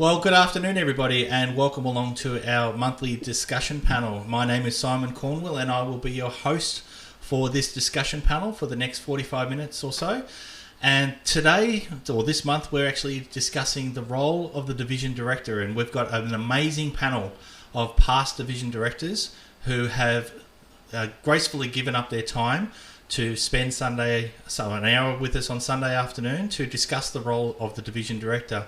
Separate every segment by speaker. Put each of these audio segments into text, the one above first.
Speaker 1: Well, good afternoon, everybody, and welcome along to our monthly discussion panel. My name is Simon Cornwill, and I will be your host for this discussion panel for the next 45 minutes or so. And today, or this month, we're actually discussing the role of the division director, and we've got an amazing panel of past division directors who have gracefully given up their time to spend an hour with us on Sunday afternoon to discuss the role of the division director.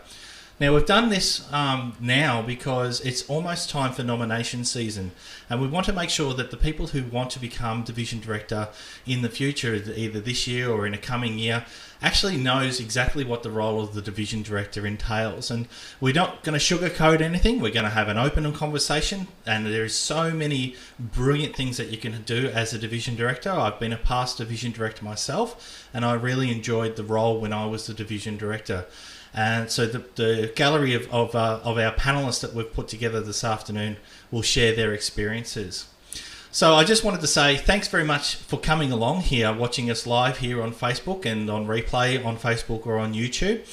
Speaker 1: Now, we've done this now because it's almost time for nomination season, and we want to make sure that the people who want to become division director in the future, either this year or in a coming year, actually knows exactly what the role of the division director entails. And we're not going to sugarcoat anything. We're going to have an open conversation, and there is so many brilliant things that you can do as a division director. I've been a past division director myself, and I really enjoyed the role when I was the division director. And so the gallery of our panelists that we've put together this afternoon will share their experiences. So I just wanted to say thanks very much for coming along here, watching us live here on Facebook and on replay on Facebook or on YouTube.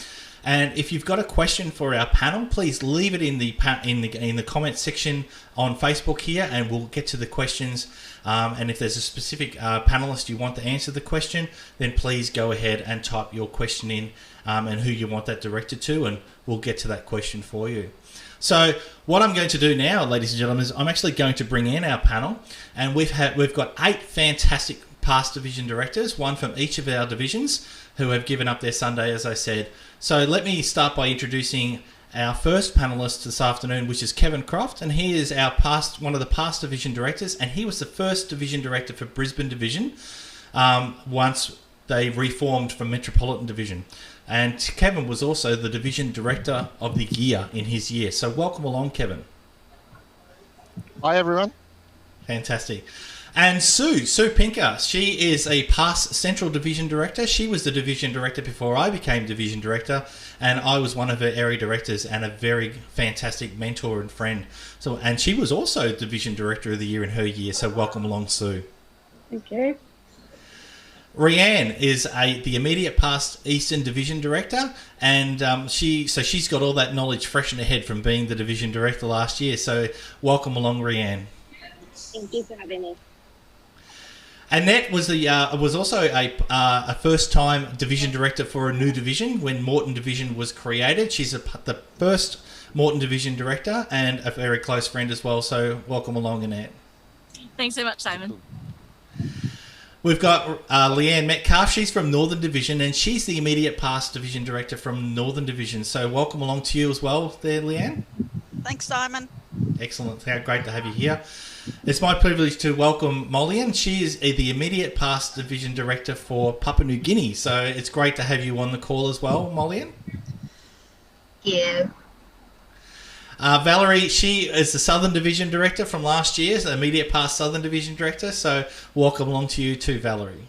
Speaker 1: And if you've got a question for our panel, please leave it in the comment section on Facebook here, and we'll get to the questions. And if there's a specific panelist you want to answer the question, then please go ahead and type your question in and who you want that directed to, and we'll get to that question for you. So what I'm going to do now, ladies and gentlemen, is I'm actually going to bring in our panel, and we've got 8 fantastic past division directors, one from each of our divisions, who have given up their Sunday, as I said. So let me start by introducing our first panelist this afternoon, which is Kevin Croft, and he is one of the past division directors, and he was the first division director for Brisbane Division once they reformed from Metropolitan Division. And Kevin was also the division director of the year in his year. So welcome along, Kevin.
Speaker 2: Hi, everyone.
Speaker 1: Fantastic. And Sue Pinker, she is a past Central Division Director. She was the Division Director before I became Division Director, and I was one of her area directors and a very fantastic mentor and friend. And she was also Division Director of the Year in her year, so welcome along, Sue.
Speaker 3: Thank you.
Speaker 1: Rianne is the immediate past Eastern Division Director, and she's got all that knowledge fresh in her head from being the Division Director last year, so welcome along, Rianne.
Speaker 3: Thank you for having me.
Speaker 1: Annette was also a first-time division director for a new division when Moreton Division was created. She's the first Moreton Division director and a very close friend as well. So welcome along, Annette.
Speaker 4: Thanks so much, Simon.
Speaker 1: We've got Leanne Metcalf. She's from Northern Division, and she's the immediate past division director from Northern Division. So welcome along to you as well there, Leanne.
Speaker 5: Thanks, Simon.
Speaker 1: Excellent. Great to have you here. It's my privilege to welcome Molly. She is the immediate past division director for Papua New Guinea. So it's great to have you on the call as well, Molly.
Speaker 3: Yeah.
Speaker 1: Valerie, she is the Southern Division Director from last year, the immediate past Southern Division Director. So welcome along to you too, Valerie.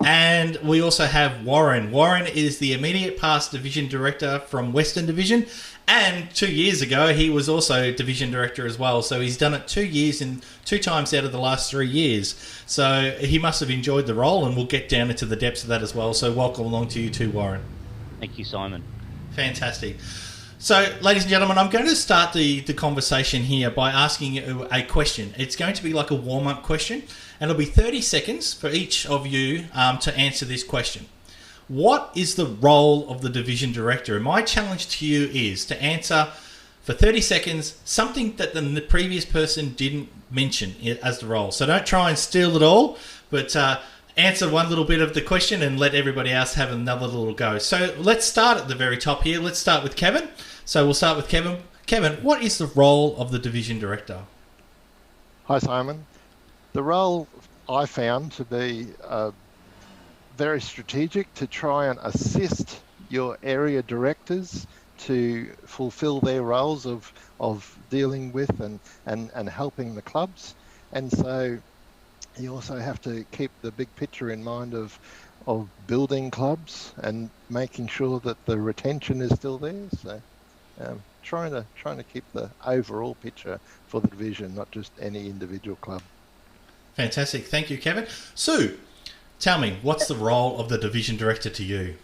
Speaker 1: And we also have Warren. Warren is the immediate past Division Director from Western Division. And 2 years ago, he was also Division Director as well. So he's done it 2 years and 2 times out of the last 3 years. So he must have enjoyed the role, and we'll get down into the depths of that as well. So welcome along to you too, Warren.
Speaker 6: Thank you, Simon.
Speaker 1: Fantastic. So, ladies and gentlemen, I'm going to start the conversation here by asking you a question. It's going to be like a warm-up question, and it'll be 30 seconds for each of you to answer this question. What is the role of the division director? And my challenge to you is to answer for 30 seconds something that the previous person didn't mention as the role. So don't try and steal it all, but answer one little bit of the question and let everybody else have another little go. So let's start at the very top here. Let's start with Kevin. So we'll start with Kevin. Kevin, what is the role of the division director?
Speaker 2: Hi, Simon. The role I found to be very strategic to try and assist your area directors to fulfill their roles of dealing with and helping the clubs. And so you also have to keep the big picture in mind of building clubs and making sure that the retention is still there. So trying to keep the overall picture for the division, not just any individual club.
Speaker 1: Fantastic. Thank you, Kevin. Sue, tell me, what's the role of the division director to you?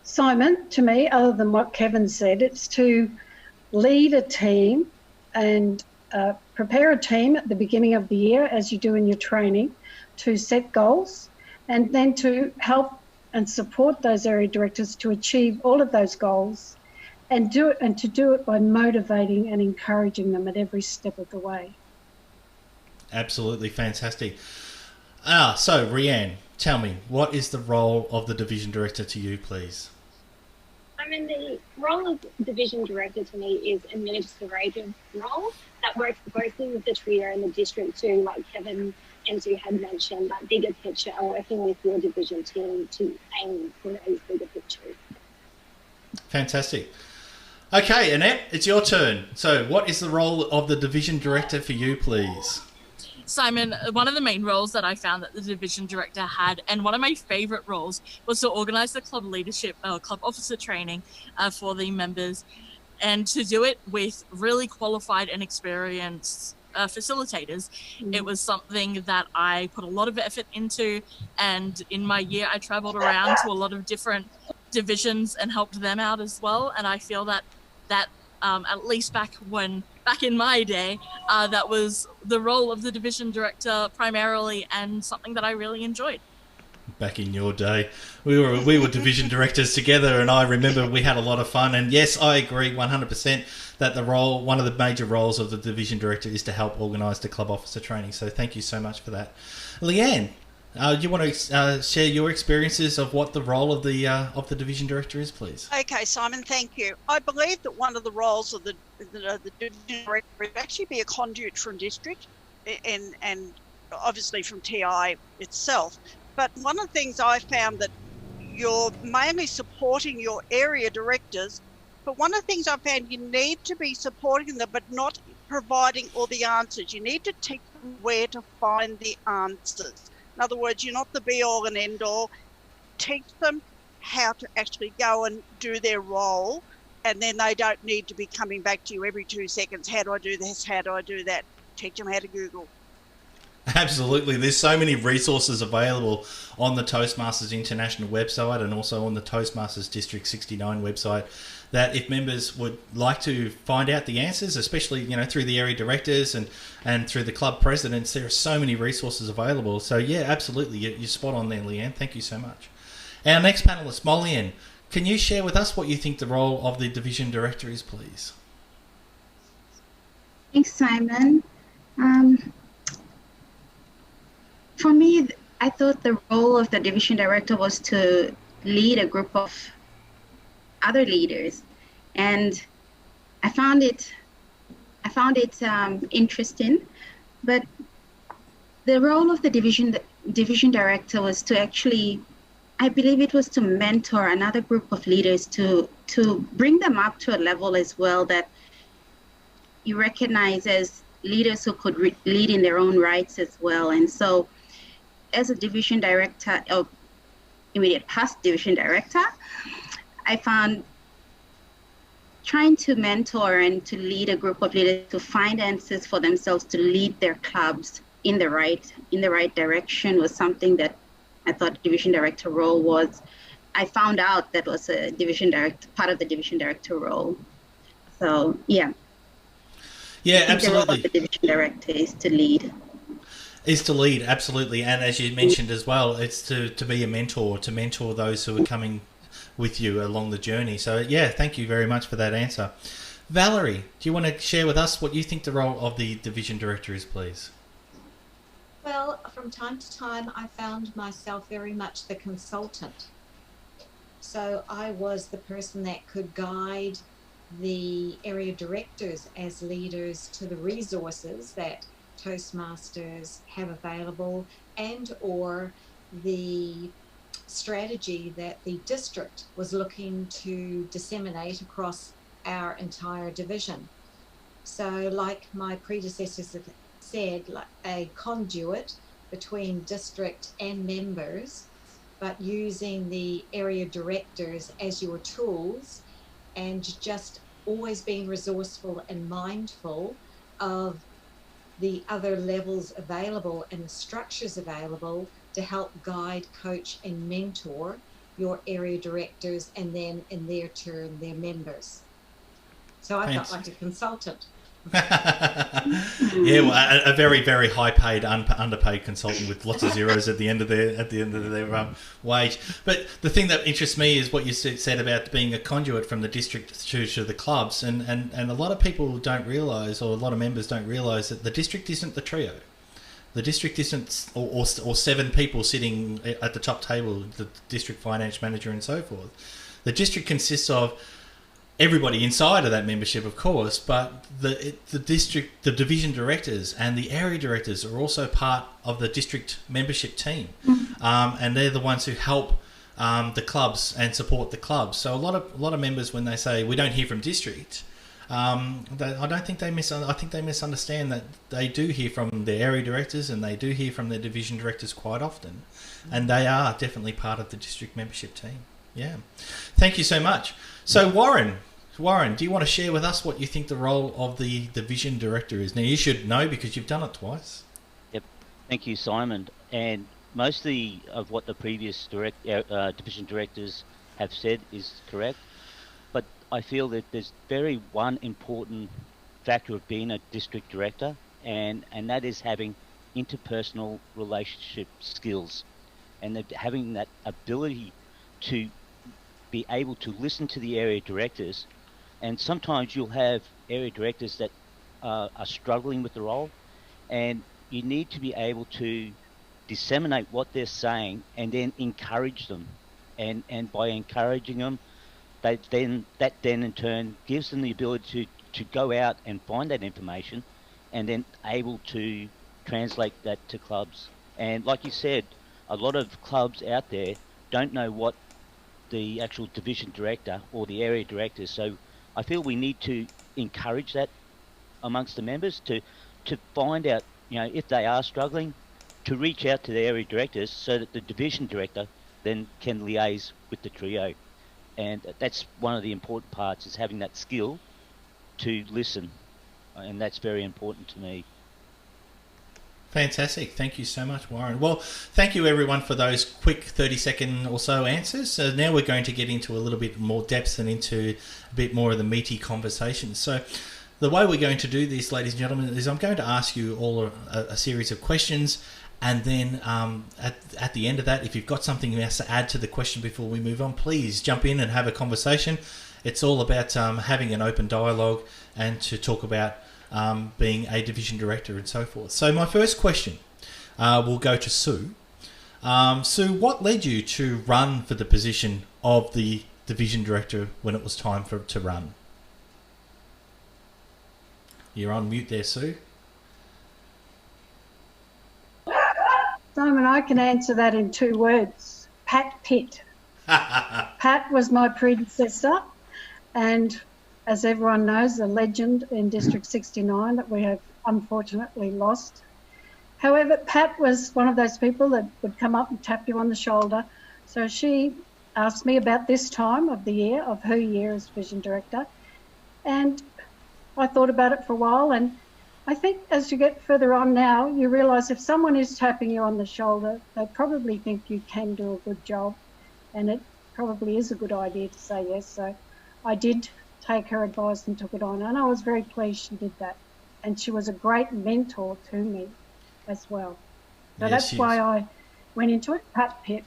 Speaker 5: Simon, to me, other than what Kevin said, it's to lead a team and prepare a team at the beginning of the year, as you do in your training, to set goals, and then to help and support those area directors to achieve all of those goals, and to do it by motivating and encouraging them at every step of the way.
Speaker 1: Absolutely fantastic. So Rianne, tell me, what is the role of the division director to you, please?
Speaker 3: I mean, the role of division director to me is an administrative role that works closely with the trio and the district too, like Kevin and Sue had mentioned, that bigger picture and working with your division team to aim for those bigger pictures.
Speaker 1: Fantastic. Okay, Annette, it's your turn. So what is the role of the division director for you, please?
Speaker 4: Simon, one of the main roles that I found that the division director had, and one of my favorite roles, was to organize the club leadership, club officer training for the members, and to do it with really qualified and experienced facilitators. It was something that I put a lot of effort into, and in my year I traveled around to a lot of different divisions and helped them out as well. And I feel that at least back in my day, that was the role of the division director primarily, and something that I really enjoyed.
Speaker 1: Back in your day, we were division directors together, and I remember we had a lot of fun. And yes, I agree 100% that one of the major roles of the division director is to help organise the club officer training. So thank you so much for that. Leanne, do you want to share your experiences of what the role of the division director is, please?
Speaker 6: Okay, Simon, thank you. I believe that one of the roles of the division director is actually be a conduit from district and obviously from TI itself. But one of the things I found that you're mainly supporting your area directors, but one of the things I found, you need to be supporting them but not providing all the answers. You need to teach them where to find the answers. In other words, you're not the be-all and end-all. Teach them how to actually go and do their role, and then they don't need to be coming back to you every 2 seconds. How do I do this? How do I do that? Teach them how to Google.
Speaker 1: Absolutely. There's so many resources available on the Toastmasters International website and also on the Toastmasters District 69 website, that if members would like to find out the answers, especially through the area directors and through the club presidents, there are so many resources available. So yeah, absolutely, you're spot on there, Leanne. Thank you so much. Our next panelist, Molly, can you share with us what you think the role of the division director is, please?
Speaker 7: Thanks, Simon. For me, I thought the role of the division director was to lead a group of other leaders, and I found it interesting. But the role of the division director was to actually, I believe it was to mentor another group of leaders, to bring them up to a level as well that you recognize as leaders who could lead in their own rights as well. And so, as a division director, or immediate past division director, I found trying to mentor and to lead a group of leaders to find answers for themselves, to lead their clubs in the right direction, was something that I thought the division director role was. I found out that was a part of the division director role. So yeah.
Speaker 1: Yeah, absolutely.
Speaker 7: The role of the division director is to lead.
Speaker 1: Absolutely. And as you mentioned as well, it's to be a mentor, to mentor those who are coming with you along the journey. So yeah, thank you very much for that answer. Valerie, do you want to share with us what you think the role of the division director is, please?
Speaker 8: Well, from time to time, I found myself very much the consultant. So I was the person that could guide the area directors as leaders to the resources that Toastmasters have available, and or the strategy that the district was looking to disseminate across our entire division. So like my predecessors have said, like a conduit between district and members, but using the area directors as your tools, and just always being resourceful and mindful of the other levels available and the structures available to help guide, coach, and mentor your area directors and then in their turn their members. So I felt like a consultant.
Speaker 1: Yeah, well, a very, very high paid, underpaid consultant with lots of zeros at the end of their wage. But the thing that interests me is what you said about being a conduit from the district to the clubs, and a lot of people don't realise, or a lot of members don't realise, that the district isn't the trio. The district isn't, or 7 people sitting at the top table, the district finance manager and so forth. The district consists of everybody inside of that membership, of course, but the division directors and the area directors are also part of the district membership team, and they're the ones who help the clubs and support the clubs. So a lot of members, when they say we don't hear from district, I think they misunderstand that they do hear from their area directors and they do hear from their division directors quite often, and they are definitely part of the district membership team. Yeah, thank you so much. So Warren, do you want to share with us what you think the role of the division director is? Now, you should know because you've done it twice.
Speaker 9: Yep. Thank you, Simon. And mostly of what the previous division directors have said is correct. But I feel that there's one important factor of being a district director, and that is having interpersonal relationship skills, and having that ability to be able to listen to the area directors. And sometimes you'll have area directors that are struggling with the role, and you need to be able to disseminate what they're saying and then encourage them. And by encouraging them, that then in turn gives them the ability to go out and find that information and then able to translate that to clubs. And like you said, a lot of clubs out there don't know what the actual division director or the area director. So I feel we need to encourage that amongst the members to find out, if they are struggling, to reach out to the area directors so that the division director then can liaise with the trio. And that's one of the important parts, is having that skill to listen. And that's very important to me.
Speaker 1: Fantastic. Thank you so much, Warren. Well, thank you everyone for those quick 30-second or so answers. So now we're going to get into a little bit more depth and into a bit more of the meaty conversation. So the way we're going to do this, ladies and gentlemen, is I'm going to ask you all a series of questions, and then at the end of that, if you've got something else to add to the question before we move on, please jump in and have a conversation. It's all about having an open dialogue and to talk about being a division director and so forth. So my first question will go to Sue. Sue, what led you to run for the position of the division director when it was time to run? You're on mute there, Sue.
Speaker 5: Simon, I can answer that in 2 words. Pat Pitt. Pat was my predecessor, and as everyone knows, a legend in District 69 that we have unfortunately lost. However, Pat was one of those people that would come up and tap you on the shoulder. So she asked me about this time of the year, of her year as division director. And I thought about it for a while, and I think as you get further on now, you realise if someone is tapping you on the shoulder, they probably think you can do a good job, and it probably is a good idea to say yes. So I did take her advice and took it on, and I was very pleased she did that. And she was a great mentor to me as well. So
Speaker 1: Yes,
Speaker 5: that's
Speaker 1: she
Speaker 5: why
Speaker 1: is.
Speaker 5: I went into it. Pat Pitt.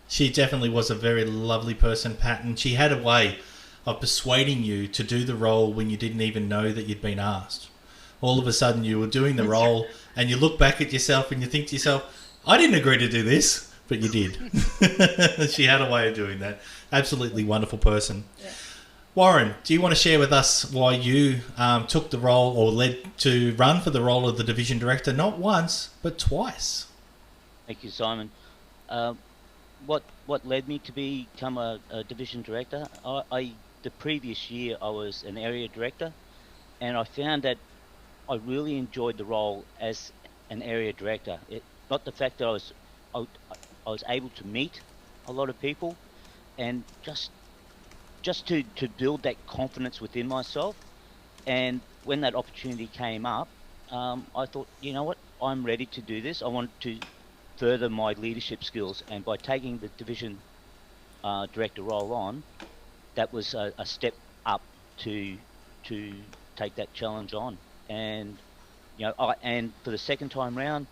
Speaker 1: She definitely was a very lovely person, Pat, and she had a way of persuading you to do the role when you didn't even know that you'd been asked. All of a sudden you were doing the role and you look back at yourself and you think to yourself, I didn't agree to do this, but you did. She had a way of doing that. Absolutely wonderful person.
Speaker 6: Yeah.
Speaker 1: Warren, do you want to share with us why you took the role or led to run for the role of the division director, not once, but twice?
Speaker 9: Thank you, Simon. What led me to become a division director? The previous year I was an area director, and I found that I really enjoyed the role as an area director. Not the fact that I was able to meet a lot of people, and just to build that confidence within myself. And when that opportunity came up, I thought, you know what, I'm ready to do this. I want to further my leadership skills, and by taking the division director role on, that was a step up to take that challenge on. And and for the second time round,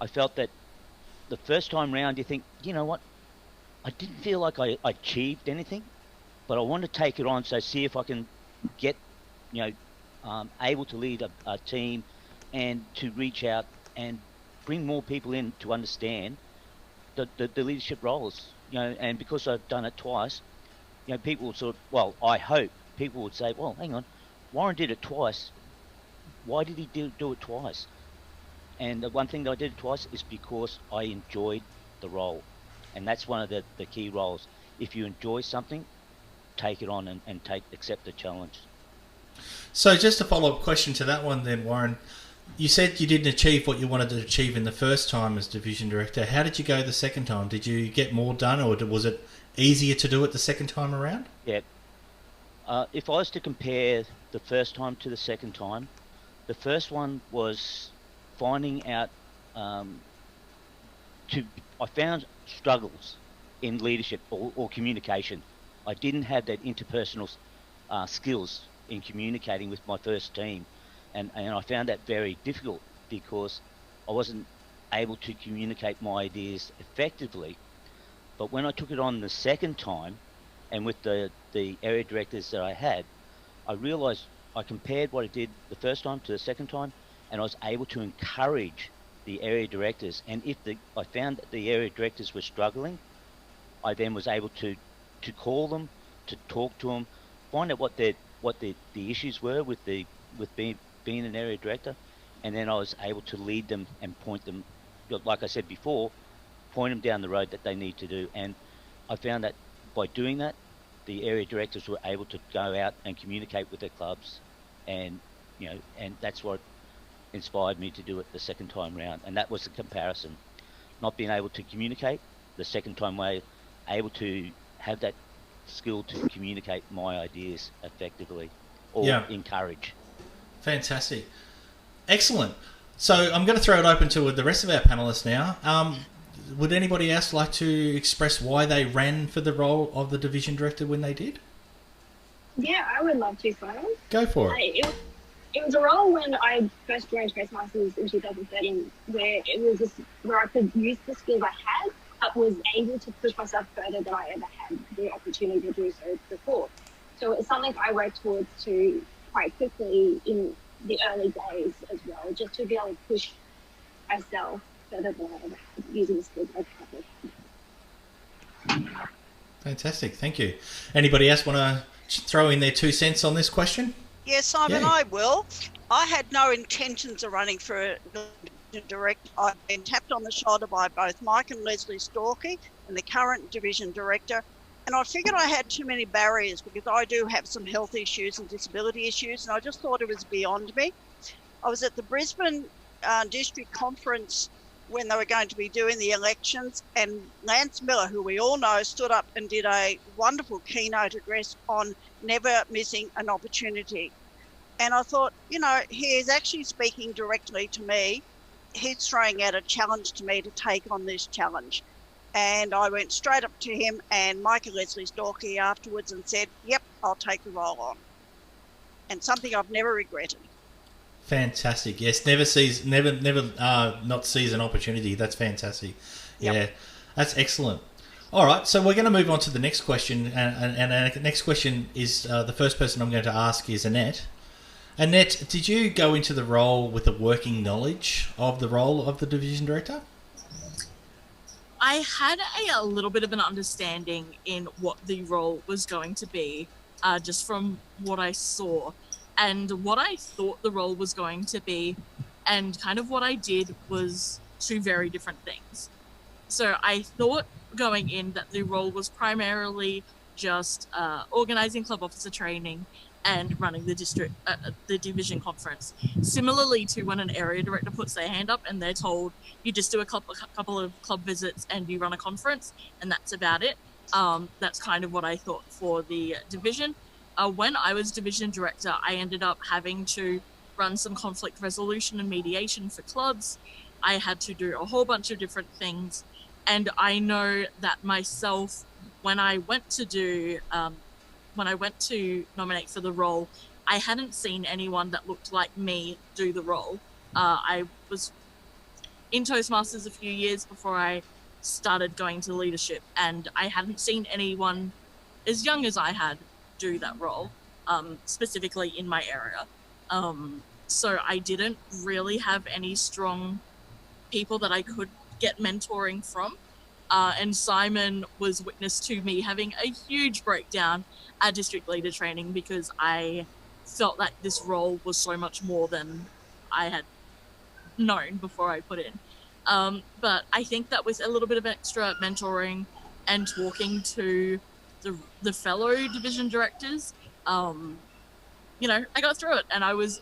Speaker 9: I felt that the first time round, you think, you know what, I didn't feel like I achieved anything, but I want to take it on, so see if I can get, able to lead a team and to reach out and bring more people in to understand the leadership roles. And because I've done it twice, people will sort of, well, I hope people would say, well, hang on, Warren did it twice. Why did he do it twice? And the one thing that I did it twice is because I enjoyed the role. And that's one of the key roles. If you enjoy something, take it on and accept the challenge.
Speaker 1: So just a follow-up question to that one then, Warren. You said you didn't achieve what you wanted to achieve in the first time as division director. How did you go the second time? Did you get more done, or was it easier to do it the second time around?
Speaker 9: Yeah. If I was to compare the first time to the second time, the first one was finding out, I found struggles in leadership or communication. I didn't have that interpersonal skills in communicating with my first team, and I found that very difficult because I wasn't able to communicate my ideas effectively. But when I took it on the second time, and with the area directors that I had, I realised I compared what I did the first time to the second time, and I was able to encourage the area directors. And if I found that the area directors were struggling, I then was able to call them, to talk to them, find out what the issues were with being an area director, and then I was able to lead them and point them, like I said before, point them down the road that they need to do. And I found that by doing that, the area directors were able to go out and communicate with their clubs, and and that's what inspired me to do it the second time round. And that was the comparison: not being able to communicate, the second time way able to have that skill to communicate my ideas effectively, or encourage.
Speaker 1: Fantastic, excellent. So I'm going to throw it open to the rest of our panelists now. Would anybody else like to express why they ran for the role of the division director when they did?
Speaker 3: Yeah, I would love to, Simon.
Speaker 1: Go for it.
Speaker 3: It was a role when I first joined Toastmasters in 2013, where I could use the skills I had, but was able to push myself further than I ever had the opportunity to do so before. So it's something I worked towards to quite quickly in the early days as well, just to be able to push myself further than I ever had using the skills I had.
Speaker 1: Fantastic, thank you. Anybody else want to throw in their 2 cents on this question?
Speaker 6: Yes, Simon, I will. I had no intentions of running for division director. I've been tapped on the shoulder by both Mike and Leslie Storkey and the current division director, and I figured I had too many barriers because I do have some health issues and disability issues, and I just thought it was beyond me. I was at the Brisbane District Conference when they were going to be doing the elections, and Lance Miller, who we all know, stood up and did a wonderful keynote address on never missing an opportunity. And I thought, he is actually speaking directly to me. He's throwing out a challenge to me to take on this challenge. And I went straight up to him and Mike and Leslie Storkey afterwards and said, yep, I'll take the role on. And something I've never regretted.
Speaker 1: Fantastic. Yes, never not seize an opportunity. That's fantastic.
Speaker 6: Yep.
Speaker 1: Yeah, that's excellent. All right, so we're going to move on to the next question, and our next question is the first person I'm going to ask is Annette. Annette, did you go into the role with a working knowledge of the role of the division director?
Speaker 4: I had a little bit of an understanding in what the role was going to be, just from what I saw. And what I thought the role was going to be and kind of what I did was two very different things. So I thought going in that the role was primarily just organising club officer training and running the division conference. Similarly to when an area director puts their hand up and they're told you just do a couple of club visits and you run a conference and that's about it. That's kind of what I thought for the division. When I was division director, I ended up having to run some conflict resolution and mediation for clubs. I had to do a whole bunch of different things. And I know that myself when I went to nominate for the role, I hadn't seen anyone that looked like me do the role. I was in Toastmasters a few years before I started going to leadership, and I hadn't seen anyone as young as I had do that role, specifically in my area. So I didn't really have any strong people that I could get mentoring from. And Simon was witness to me having a huge breakdown at district leader training because I felt that this role was so much more than I had known before I put in. But I think that with a little bit of extra mentoring and talking to the fellow division directors, you know, I got through it, and I was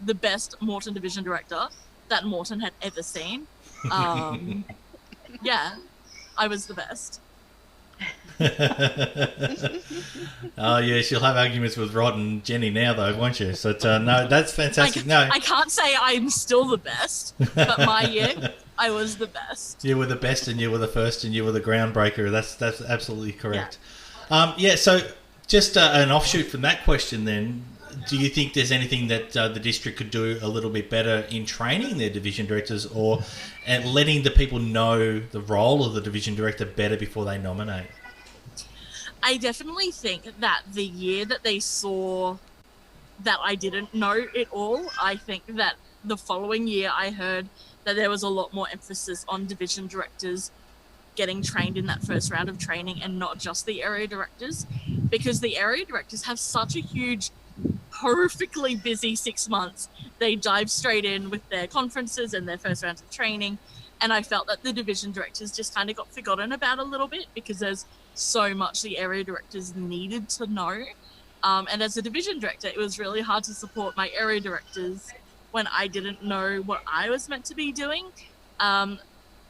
Speaker 4: the best Moreton division director that Moreton had ever seen. Yeah, I was the best.
Speaker 1: Oh yes, you'll have arguments with Rod and Jenny now, though, won't you? So no, that's fantastic.
Speaker 4: I can't say I'm still the best, but my year, I was the best.
Speaker 1: You were the best, and you were the first, and you were the groundbreaker. That's absolutely correct. Yeah. So just an offshoot from that question, then, do you think there's anything that the district could do a little bit better in training their division directors, or letting the people know the role of the division director better before they nominate?
Speaker 4: I definitely think that the year that they saw that I didn't know it all, I think that the following year I heard that there was a lot more emphasis on division directors getting trained in that first round of training, and not just the area directors, because the area directors have such a huge, horrifically busy 6 months. They dive straight in with their conferences and their first rounds of training, and I felt that the division directors just kind of got forgotten about a little bit because there's so much the area directors needed to know. And as a division director, it was really hard to support my area directors when I didn't know what I was meant to be doing.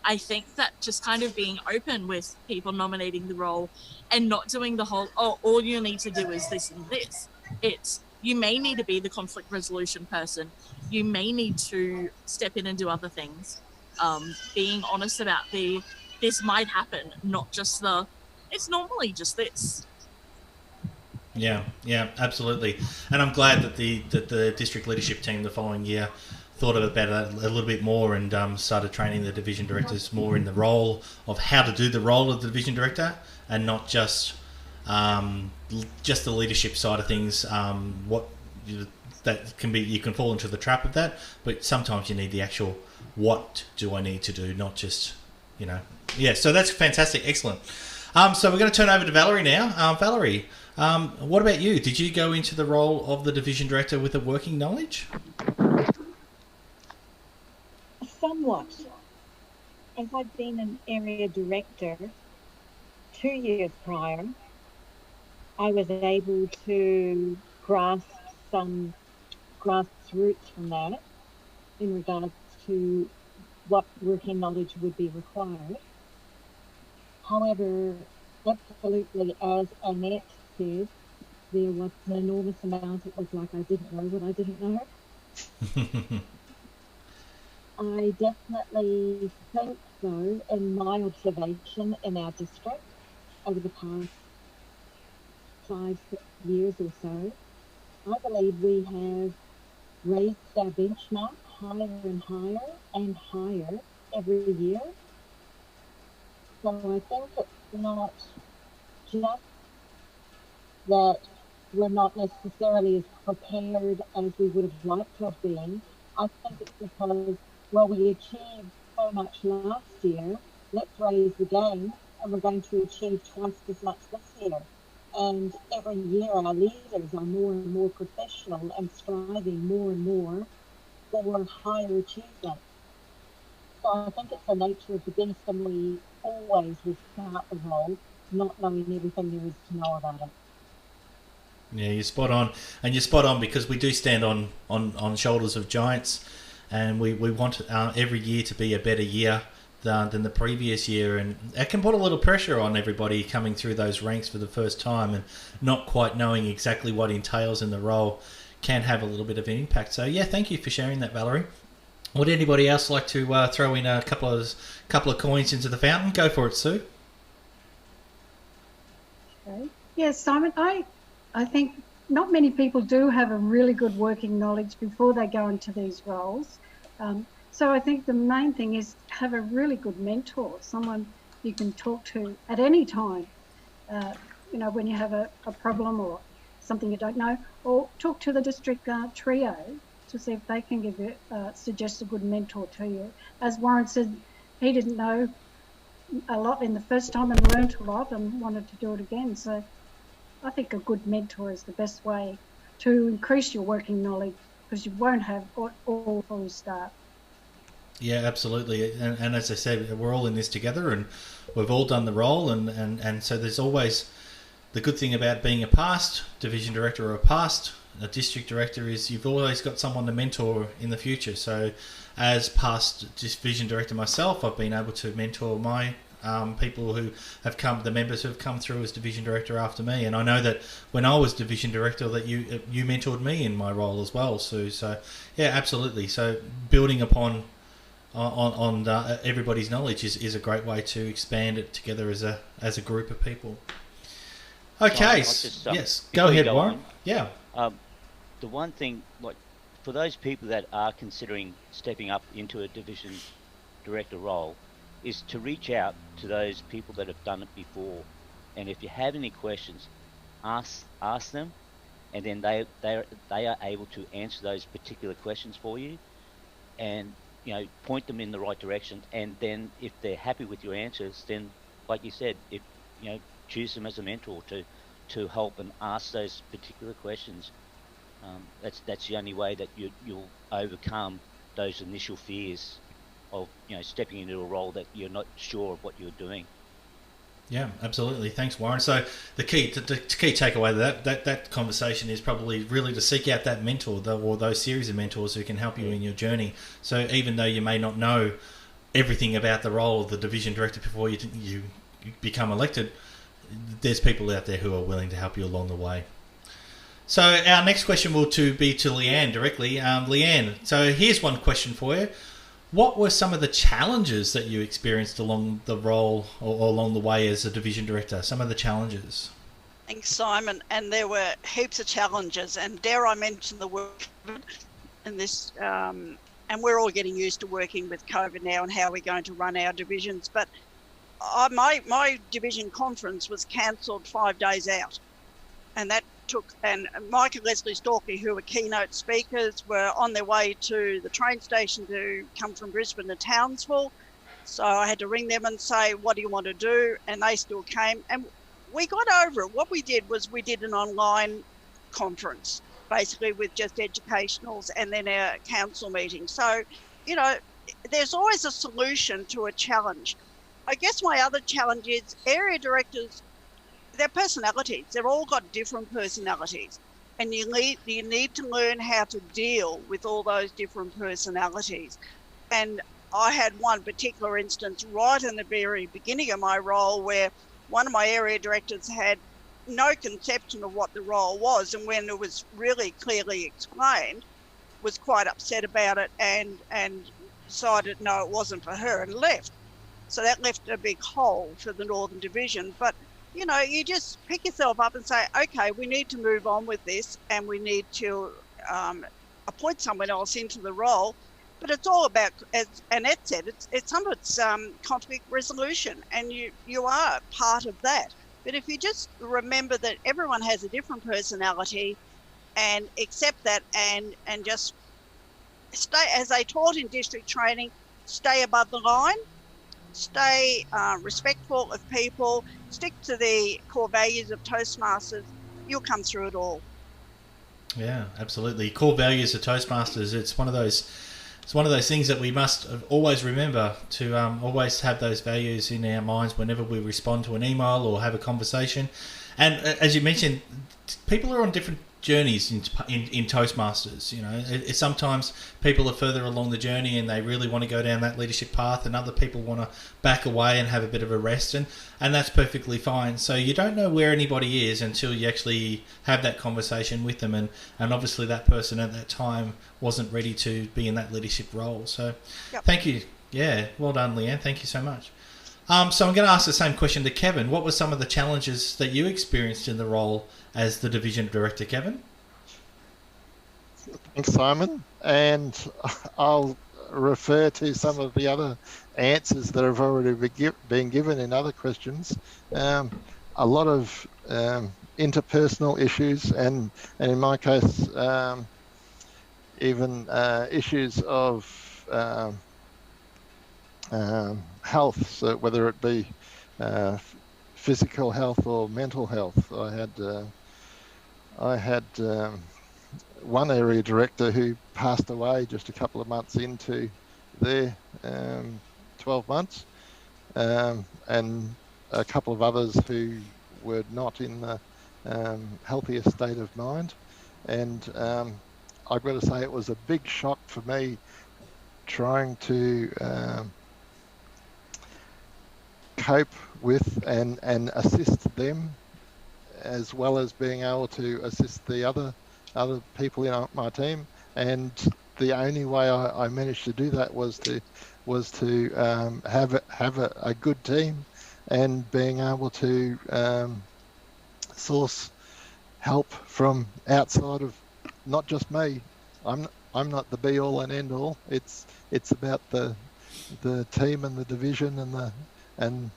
Speaker 4: I think that just kind of being open with people nominating the role and not doing the whole, oh, all you need to do is this and this. It's, you may need to be the conflict resolution person. You may need to step in and do other things. Being honest about this might happen, not just it's normally just this.
Speaker 1: Yeah, absolutely. And I'm glad that the district leadership team the following year thought about it a little bit more and started training the division directors more in the role of how to do the role of the division director, and not just the leadership side of things. That can be, you can fall into the trap of that, but sometimes you need the actual what do I need to do, not just, you know. Yeah, so that's fantastic, excellent. So we're going to turn over to Valerie now. Valerie, what about you? Did you go into the role of the division director with a working knowledge?
Speaker 10: Somewhat. As I've been an area director 2 years prior, I was able to grasp some grassroots from that in regards to what working knowledge would be required. However, absolutely, as Annette said, there was an enormous amount. It was like I didn't know what I didn't know. I definitely think, though, in my observation in our district over the past 5-6 years or so, I believe we have raised our benchmark higher and higher and higher every year. So I think it's not just that we're not necessarily as prepared as we would have liked to have been. I think it's because, well, we achieved so much last year, let's raise the game, and we're going to achieve twice as much this year. And every year our leaders are more and more professional and striving more and more for higher achievement. So I think it's the nature of the beast, and we always will start the role not knowing everything there is to know about it.
Speaker 1: Yeah, you're spot on. And you're spot on because we do stand on shoulders of giants, and we want every year to be a better year than the previous year, and it can put a little pressure on everybody coming through those ranks for the first time and not quite knowing exactly what entails in the role can have a little bit of an impact. So yeah, thank you for sharing that, Valerie. Would anybody else like to throw in a couple of coins into the fountain? Go for it, Sue.
Speaker 5: Okay. Yes, Simon, I think not many people do have a really good working knowledge before they go into these roles. So I think the main thing is have a really good mentor, someone you can talk to at any time, when you have a problem or something you don't know, or talk to the district trio to see if they can give you, suggest a good mentor to you. As Warren said, he didn't know a lot in the first time and learnt a lot and wanted to do it again. So I think a good mentor is the best way to increase your working knowledge, because you won't have all before you start.
Speaker 1: Yeah, absolutely. And as I said, we're all in this together, and we've all done the role, and so there's always the good thing about being a past division director or a district director is you've always got someone to mentor in the future. So as past division director myself, I've been able to mentor my people who have come, the members who have come through as division director after me, and I know that when I was division director that you mentored me in my role as well, Sue. So yeah, absolutely. So building upon on everybody's knowledge is a great way to expand it together as a group of people. Okay, yes, go ahead, Warren. Yeah.
Speaker 9: The one thing, like for those people that are considering stepping up into a division director role, is to reach out to those people that have done it before, and if you have any questions, ask them, and then they are able to answer those particular questions for you, and point them in the right direction. And then if they're happy with your answers, then like you said, if choose them as a mentor to help and ask those particular questions. That's the only way that you'll overcome those initial fears of stepping into a role that you're not sure of what you're doing.
Speaker 1: Yeah, absolutely. Thanks, Warren. So the key takeaway of that conversation is probably really to seek out that mentor or those series of mentors who can help you in your journey. So even though you may not know everything about the role of the division director before you become elected, there's people out there who are willing to help you along the way. So our next question will be to Leanne directly. Leanne, so here's one question for you. What were some of the challenges that you experienced along the role or along the way as a division director? Some of the challenges.
Speaker 6: Thanks, Simon. And there were heaps of challenges. And dare I mention the word in this? And we're all getting used to working with COVID now and how we're going to run our divisions. But my division conference was cancelled 5 days out, and that and Mike and Leslie Stalky, who were keynote speakers, were on their way to the train station to come from Brisbane to Townsville. So I had to ring them and say, what do you want to do? And they still came, and we got over it. What we did was we did an online conference, basically with just educationals and then our council meeting. So, there's always a solution to a challenge. I guess my other challenge is area directors, their personalities. They've all got different personalities, and you need to learn how to deal with all those different personalities. And I had one particular instance right in the very beginning of my role where one of my area directors had no conception of what the role was, and when it was really clearly explained, was quite upset about it and decided no, it wasn't for her, and left. So that left a big hole for the Northern Division. But you just pick yourself up and say, okay, we need to move on with this, and we need to appoint someone else into the role. But it's all about, as Annette said, it's some of it's conflict resolution, and you are part of that. But if you just remember that everyone has a different personality, and accept that, and just stay, as they taught in district training, stay above the line. Stay respectful of people, stick to the core values of Toastmasters, you'll come through it all.
Speaker 1: Yeah, absolutely. Core values of Toastmasters, it's one of those things that we must always remember to always have those values in our minds whenever we respond to an email or have a conversation. And as you mentioned, people are on different journeys in Toastmasters. Sometimes people are further along the journey and they really want to go down that leadership path, and other people want to back away and have a bit of a rest, and that's perfectly fine. So you don't know where anybody is until you actually have that conversation with them, and obviously that person at that time wasn't ready to be in that leadership role. So Thank you. Yeah, well done, Leanne. Thank you so much. So I'm going to ask the same question to Kevin. What were some of the challenges that you experienced in the role as the division director, Kevin?
Speaker 2: Thanks, Simon. And I'll refer to some of the other answers that have already been given in other questions. A lot of interpersonal issues, and in my case, even issues of health, so whether it be physical health or mental health. I had one area director who passed away just a couple of months into their 12 months, and a couple of others who were not in the healthiest state of mind. And I've got to say it was a big shock for me trying to cope with and assist them, as well as being able to assist the other people in my team. And the only way I managed to do that was to have a good team, and being able to source help from outside of not just me. I'm not the be all and end all. It's about the team and the division and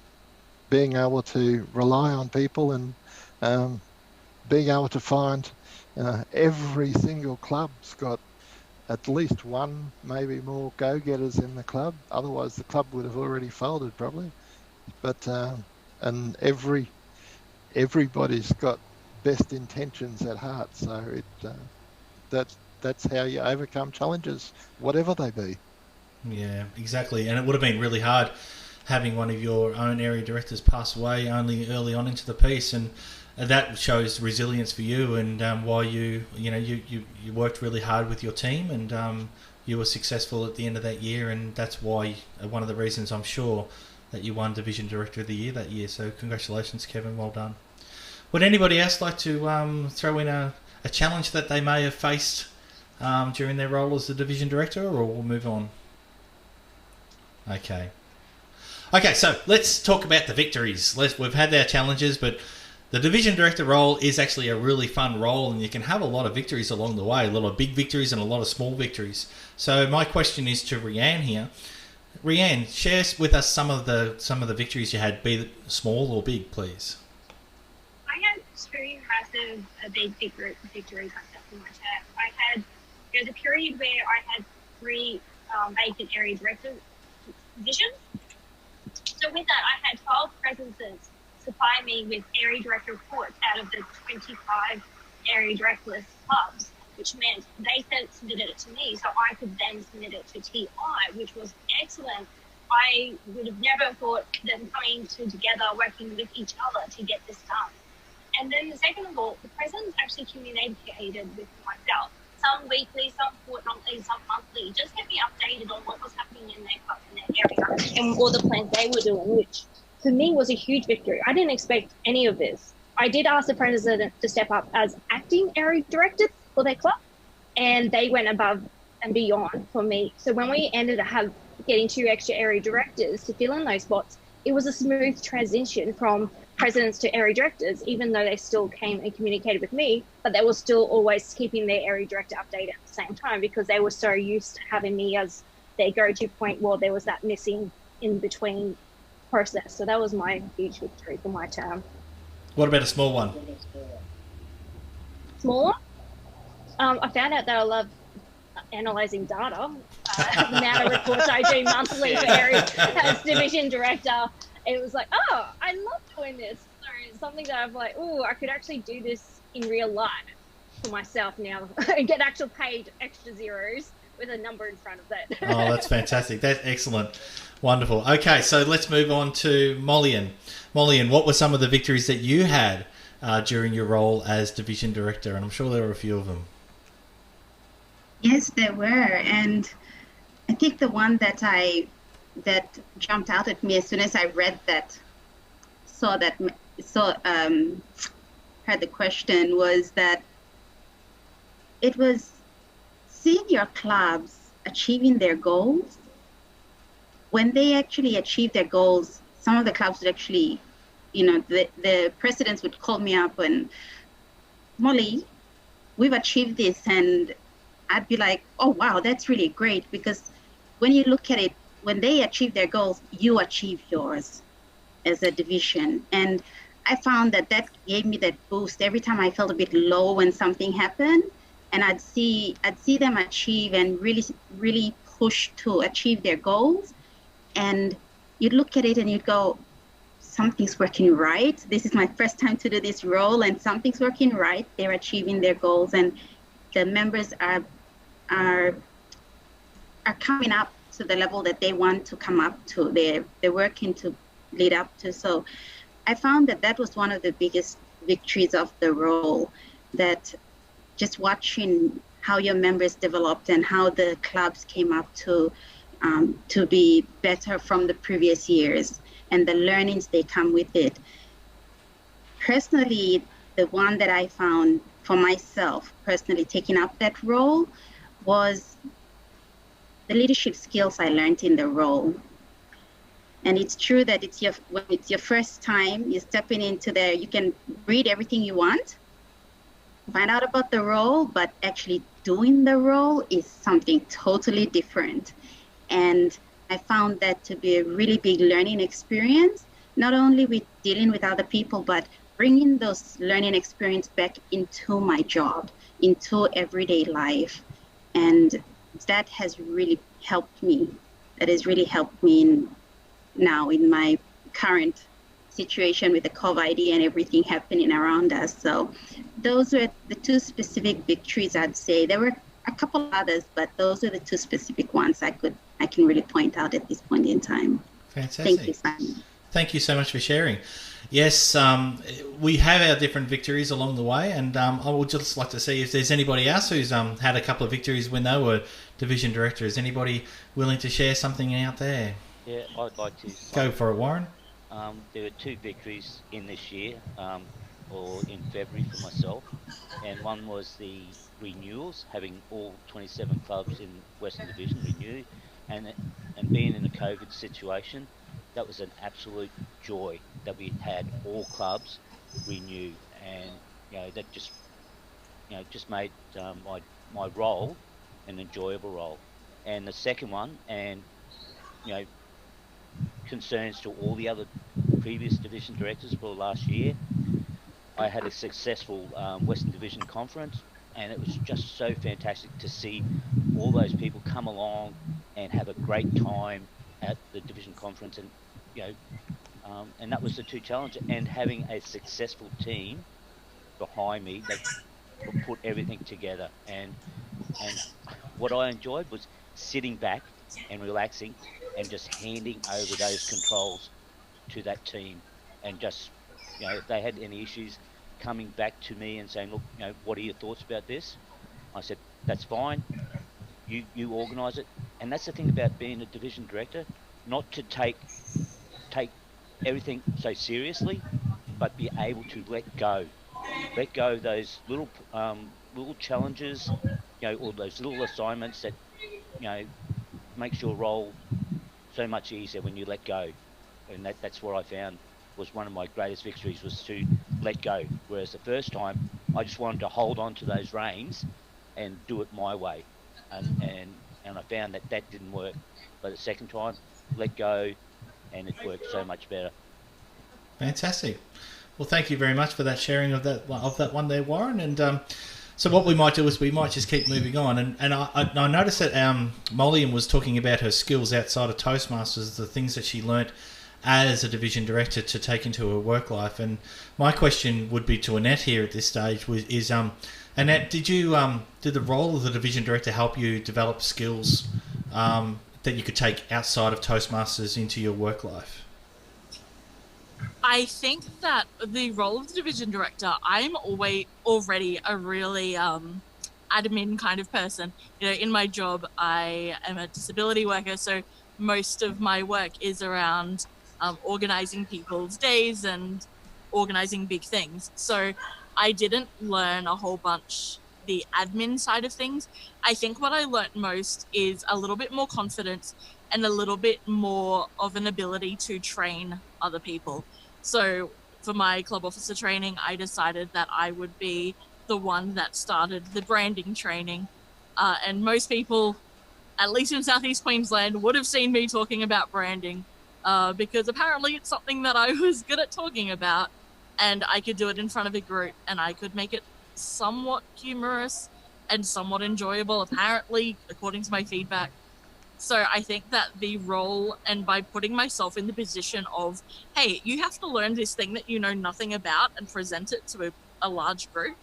Speaker 2: being able to rely on people, and being able to find every single club's got at least one, maybe more go-getters in the club. Otherwise, the club would have already folded probably. But and everybody's got best intentions at heart. So that's how you overcome challenges, whatever they be.
Speaker 1: Yeah, exactly. And it would have been really hard having one of your own area directors pass away only early on into the piece, and that shows resilience for you, and why you worked really hard with your team, and you were successful at the end of that year, and that's why one of the reasons, I'm sure, that you won Division Director of the Year that year. So congratulations, Kevin, well done. Would anybody else like to throw in a challenge that they may have faced during their role as the Division Director, or we'll move on? Okay, so let's talk about the victories. We've had our challenges, but the Division Director role is actually a really fun role, and you can have a lot of victories along the way, a lot of big victories and a lot of small victories. So my question is to Rianne here. Rianne, share with us some of the victories you had, be it small or big, please.
Speaker 3: I had two massive big victories myself in my term. There was a period where I had 3 vacant area director positions. So with that, I had 12 presences supply me with area director reports out of the 25 area directorless clubs, which meant they submitted it to me, so I could then submit it to TI, which was excellent. I would have never thought them coming together, working with each other to get this done. And then the second of all, the presidents actually communicated with myself, some weekly, some fortnightly, some monthly, just get me updated on what was happening in their club, in their area, and all the plans they were doing, which for me was a huge victory. I didn't expect any of this. I did ask the president to step up as acting area director for their club, and they went above and beyond for me. So when we ended up getting 2 extra area directors to fill in those spots, it was a smooth transition from presidents to area directors, even though they still came and communicated with me, but they were still always keeping their area director updated at the same time, because they were so used to having me as their go-to point while there was that missing in between process. So that was my huge victory for my term.
Speaker 1: What about a small one?
Speaker 3: Smaller? I found out that I love analysing data. The amount of reports I do monthly for area as division director, it was like, oh, I love doing this. So it's something that I'm like, oh, I could actually do this in real life for myself now and get actual paid extra zeros with a number in front of that.
Speaker 1: Oh, that's fantastic. That's excellent. Wonderful. Okay, so let's move on to Mollian. Mollian, what were some of the victories that you had during your role as division director? And I'm sure there were a few of them.
Speaker 7: Yes, there were. And I think the one that jumped out at me as soon as I read that, heard the question, was that it was seeing your clubs achieving their goals. When they actually achieve their goals some of the clubs would actually, you know, the presidents would call me up and, Molly, we've achieved this. And I'd be like, oh, wow, that's really great. Because when you look at it, when they achieve their goals, you achieve yours as a division. And I found that that gave me that boost every time I felt a bit low when something happened. And I'd see them achieve and really push to achieve their goals. And you'd look at it and you'd go, something's working right. This is my first time to do this role, and something's working right. They're achieving their goals, and the members are coming up to the level that they want to come up to. They're working to lead up to. So I found that that was one of the biggest victories of the role, that just watching how your members developed and how the clubs came up to be better from the previous years and the learnings they come with it. Personally, the one that I found for myself, personally taking up that role, was the leadership skills I learned in the role. And it's true that when it's your first time, you're stepping into there, you can read everything you want, find out about the role, but actually doing the role is something totally different. And I found that to be a really big learning experience, not only with dealing with other people, but bringing those learning experience back into my job, into everyday life. And that has really helped me. That has really helped me now in my current situation with the COVID and everything happening around us. So those were the two specific victories, I'd say. There were a couple others, but those are the two specific ones I can really point out at this point in time.
Speaker 1: Fantastic.
Speaker 7: Thank you, Simon.
Speaker 1: Thank you so much for sharing. Yes, we have our different victories along the way, and I would just like to see if there's anybody else who's had a couple of victories when they were division director. Is anybody willing to share something out there?
Speaker 9: Yeah, I'd like to.
Speaker 1: Go for it, Warren.
Speaker 9: There were two victories in this year, or in February for myself, and one was the renewals, having all 27 clubs in Western Division renew, and being in a COVID situation, that was an absolute joy that we had all clubs renew, and that just made my role an enjoyable role. And the second one, and concerns to all the other previous division directors for the last year, I had a successful Western Division conference, and it was just so fantastic to see all those people come along and have a great time at the division conference, and and that was the two challenges, and having a successful team behind me that put everything together. And what I enjoyed was sitting back and relaxing and just handing over those controls to that team, and just if they had any issues, coming back to me and saying, look, what are your thoughts about this? I said, that's fine, you organise it. And that's the thing about being a division director, not to take everything so seriously, but be able to let go those little challenges, or those little assignments that makes your role so much easier when you let go. And that's what I found was one of my greatest victories, was to let go. Whereas the first time, I just wanted to hold on to those reins and do it my way, and I found that didn't work. But the second time, let go, and it worked so much better.
Speaker 1: Fantastic. Well, thank you very much for that sharing of that one there, Warren. And so what we might do is we might just keep moving on. And I noticed that Molly was talking about her skills outside of Toastmasters, the things that she learnt as a division director to take into her work life. And my question would be to Annette here at this stage is Annette, did the role of the division director help you develop skills that you could take outside of Toastmasters into your work life?
Speaker 4: I think that the role of the division director, I'm already a really admin kind of person. In my job, I am a disability worker, so most of my work is around organizing people's days and organizing big things. So I didn't learn a whole bunch the admin side of things. I think what I learnt most is a little bit more confidence and a little bit more of an ability to train other people. So for my club officer training, I decided that I would be the one that started the branding training. And most people, at least in Southeast Queensland, would have seen me talking about branding because apparently it's something that I was good at talking about, and I could do it in front of a group, and I could make it somewhat humorous and somewhat enjoyable, apparently, according to my feedback. So I think that the role, and by putting myself in the position of, hey, you have to learn this thing that you know nothing about and present it to a large group,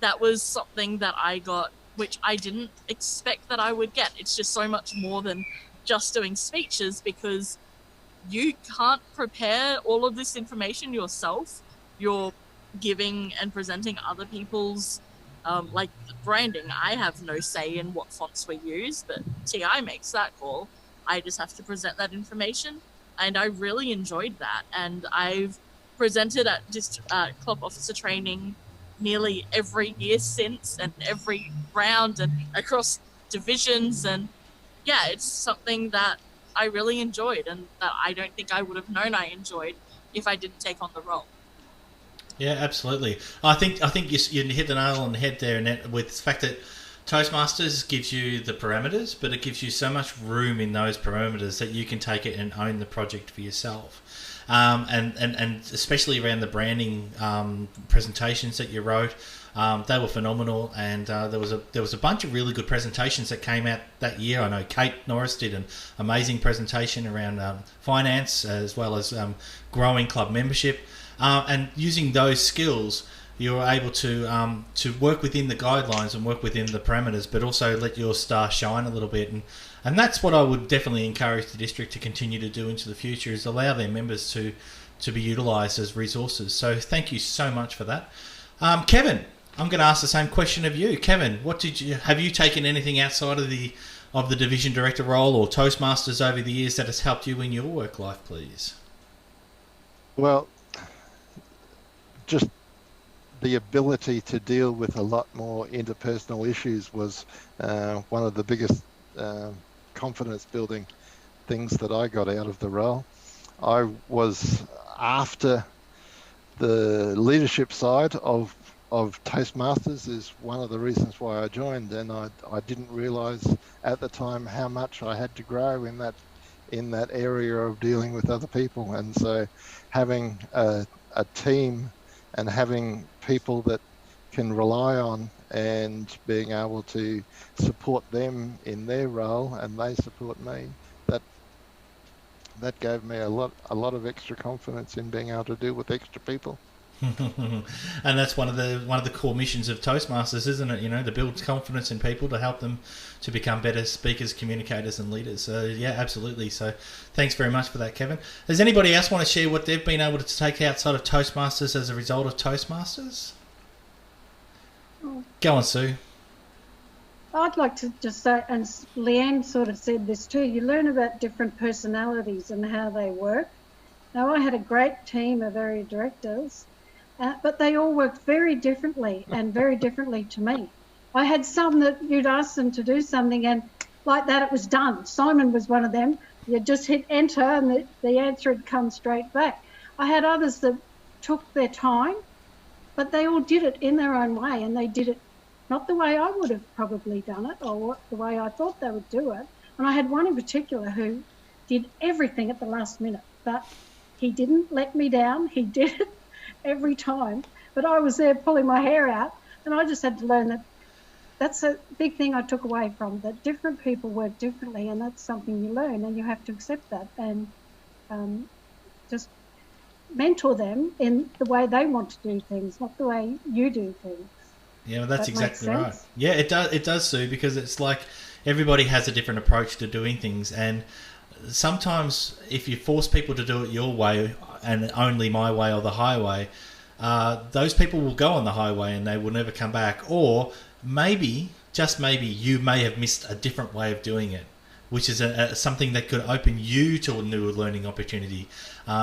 Speaker 4: that was something that I got, which I didn't expect that I would get. It's just so much more than just doing speeches, because you can't prepare all of this information yourself. You're giving and presenting other people's, like branding. I have no say in what fonts we use, but TI makes that call. I just have to present that information, and I really enjoyed that. And I've presented at club officer training nearly every year since, and every round and across divisions, and yeah, it's something that I really enjoyed, and that I don't think I would have known I enjoyed if I didn't take on the role.
Speaker 1: Yeah, absolutely. I think you hit the nail on the head there, and with the fact that Toastmasters gives you the parameters, but it gives you so much room in those parameters that you can take it and own the project for yourself. And especially around the branding presentations that you wrote, they were phenomenal, and there was a bunch of really good presentations that came out that year. I know Kate Norris did an amazing presentation around finance, as well as growing club membership, and using those skills, you were able to work within the guidelines and work within the parameters, but also let your star shine a little bit. And that's what I would definitely encourage the district to continue to do into the future, is allow their members to be utilised as resources. So thank you so much for that. Kevin, I'm going to ask the same question of you. Kevin, have you taken anything outside of the division director role or Toastmasters over the years that has helped you in your work life, please?
Speaker 2: Well, just the ability to deal with a lot more interpersonal issues was one of the biggest confidence building things that I got out of the role. I was after the leadership side of Toastmasters is one of the reasons why I joined, and I didn't realize at the time how much I had to grow in that area of dealing with other people. And so having a team and having people that can rely on, and being able to support them in their role and they support me, that gave me a lot of extra confidence in being able to deal with extra people.
Speaker 1: And that's one of the core missions of Toastmasters, isn't it? You know, to build confidence in people, to help them to become better speakers, communicators, and leaders. So yeah, absolutely. So thanks very much for that, Kevin. Does anybody else want to share what they've been able to take outside of Toastmasters as a result of Toastmasters? Go on, Sue.
Speaker 5: I'd like to just say, and Leanne sort of said this too, you learn about different personalities and how they work. Now, I had a great team of area directors, but they all worked very differently and very differently to me. I had some that you'd ask them to do something and like that it was done. Simon was one of them. You just hit enter and the answer had come straight back. I had others that took their time, but they all did it in their own way, and they did it not the way I would have probably done it or the way I thought they would do it. And I had one in particular who did everything at the last minute, but he didn't let me down. He did it every time, but I was there pulling my hair out, and I just had to learn that that's a big thing I took away from, that different people work differently, and that's something you learn, and you have to accept that and just mentor them in the way they want to do things, not the way you do things.
Speaker 1: Yeah, well, that's exactly right. Yeah, it does, Sue, because it's like everybody has a different approach to doing things, and sometimes if you force people to do it your way and only my way or the highway, those people will go on the highway and they will never come back. Or maybe, just maybe, you may have missed a different way of doing it, which is something that could open you to a new learning opportunity.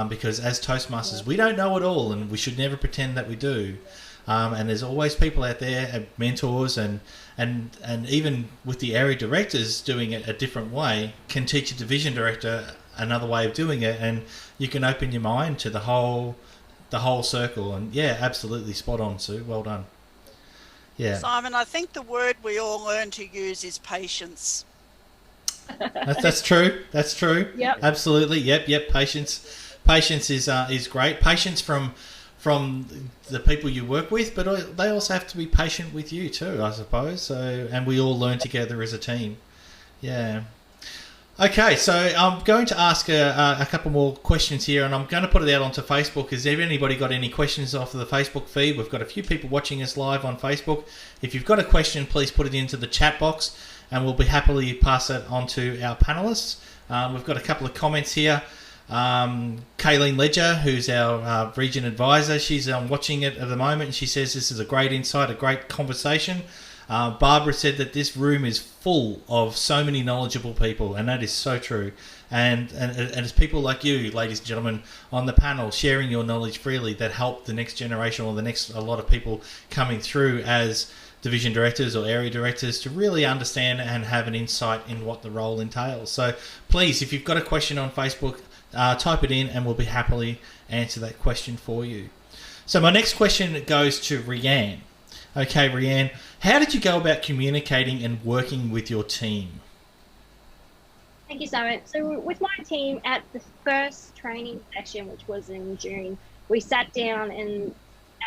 Speaker 1: Because as Toastmasters, we don't know it all, and we should never pretend that we do. And there's always people out there, mentors, and even with the area directors doing it a different way, can teach a division director another way of doing it, and you can open your mind to the whole circle. And yeah, absolutely spot on, Sue. Well done. Yeah,
Speaker 6: Simon, I think the word we all learn to use is patience.
Speaker 1: that's true. That's true.
Speaker 3: Yep.
Speaker 1: Absolutely. Yep. Patience is great. Patience from the people you work with, but they also have to be patient with you too, I suppose. So, and we all learn together as a team. Yeah. Okay, so I'm going to ask a couple more questions here, and I'm going to put it out onto Facebook. Has anybody got any questions off of the Facebook feed? We've got a few people watching us live on Facebook. If you've got a question, please put it into the chat box, and we'll be happily pass it on to our panellists. We've got a couple of comments here. Kayleen Ledger, who's our region advisor, she's watching it at the moment, and she says this is a great insight, a great conversation. Barbara said that this room is full of so many knowledgeable people, and that is so true. And it's people like you, ladies and gentlemen, on the panel sharing your knowledge freely that help the next generation or a lot of people coming through as division directors or area directors to really understand and have an insight in what the role entails. So please, if you've got a question on Facebook, type it in and we'll be happily answer that question for you. So my next question goes to Rianne. Okay, Rianne, how did you go about communicating and working with your team?
Speaker 3: Thank you, Simon. So with my team at the first training session, which was in June, we sat down and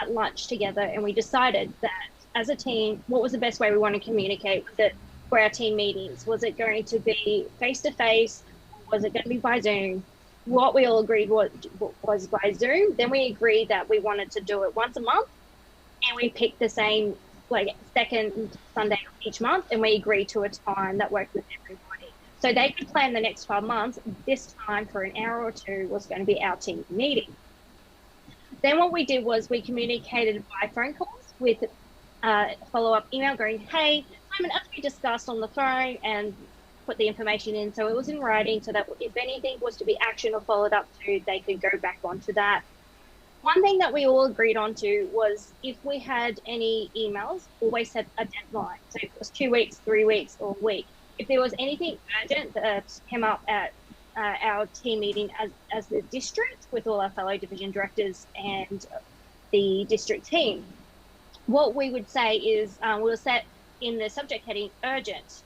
Speaker 3: at lunch together and we decided that as a team, what was the best way we want to communicate with it for our team meetings? Was it going to be face-to-face? Was it going to be by Zoom? What we all agreed was by Zoom. Then we agreed that we wanted to do it once a month, and we picked the same second Sunday of each month, and we agreed to a time that worked with everybody. So they could plan the next 12 months. This time for an hour or two was going to be our team meeting. Then what we did was we communicated by phone calls with follow-up email going, hey, Simon, as we discussed on the phone, and put the information in so it was in writing so that if anything was to be actioned or followed up to, they could go back onto that. One thing that we all agreed on to was if we had any emails, always set a deadline. So if it was 2 weeks, 3 weeks, or a week. If there was anything urgent that came up at our team meeting as the district with all our fellow division directors and the district team, what we would say is we'll set in the subject heading urgent ...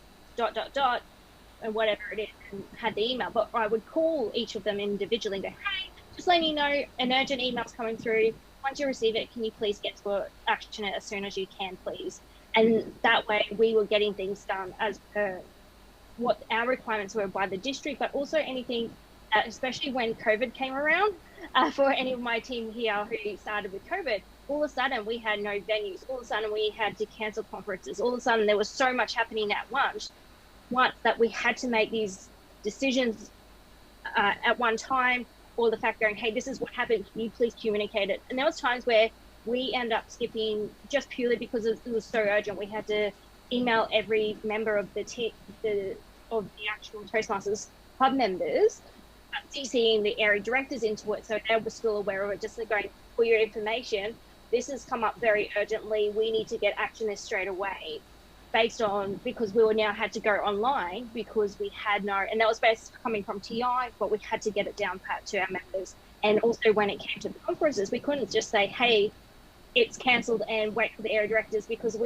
Speaker 3: and whatever it is, and had the email. But I would call each of them individually and go, hey, just letting you know an urgent email's coming through. Once you receive it, can you please get to action it as soon as you can, please? And that way we were getting things done as per what our requirements were by the district, but also anything, especially when COVID came around, for any of my team here who started with COVID, all of a sudden we had no venues. All of a sudden we had to cancel conferences. All of a sudden there was so much happening at once that we had to make these decisions at one time, or the fact going, hey, this is what happened, can you please communicate it? And there was times where we end up skipping just purely because it was so urgent. We had to email every member of the actual Toastmasters club members, CCing the area directors into it so they were still aware of it, just going, for your information, this has come up very urgently, we need to get action this straight away. Based on, because we were now had to go online because we had no, and that was based coming from TI, but we had to get it down pat to our members. And also when it came to the conferences, we couldn't just say, hey, it's cancelled and wait for the area directors, because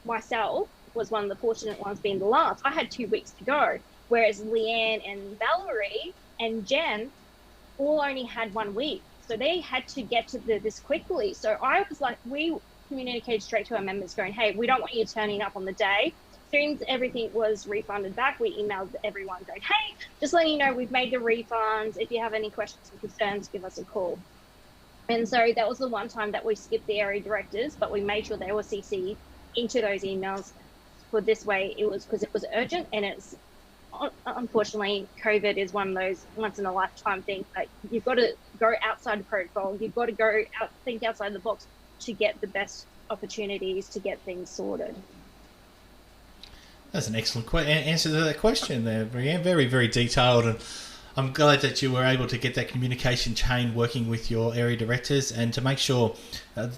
Speaker 3: myself was one of the fortunate ones being the last. I had 2 weeks to go, whereas Leanne and Valerie and Jen all only had 1 week. So they had to get to this quickly. So I was like, we communicated straight to our members going, hey, we don't want you turning up on the day. As soon as everything was refunded back, we emailed everyone going, hey, just letting you know we've made the refunds. If you have any questions or concerns, give us a call. And so that was the one time that we skipped the area directors, but we made sure they were CC'd into those emails. For this way, it was because it was urgent, and it's unfortunately COVID is one of those once in a lifetime things. Like, you've got to go outside the protocol. You've got to think outside the box to get the best opportunities to get things sorted. That's
Speaker 1: an excellent answer to that question there, Brianne. Very, very detailed, and I'm glad that you were able to get that communication chain working with your area directors and to make sure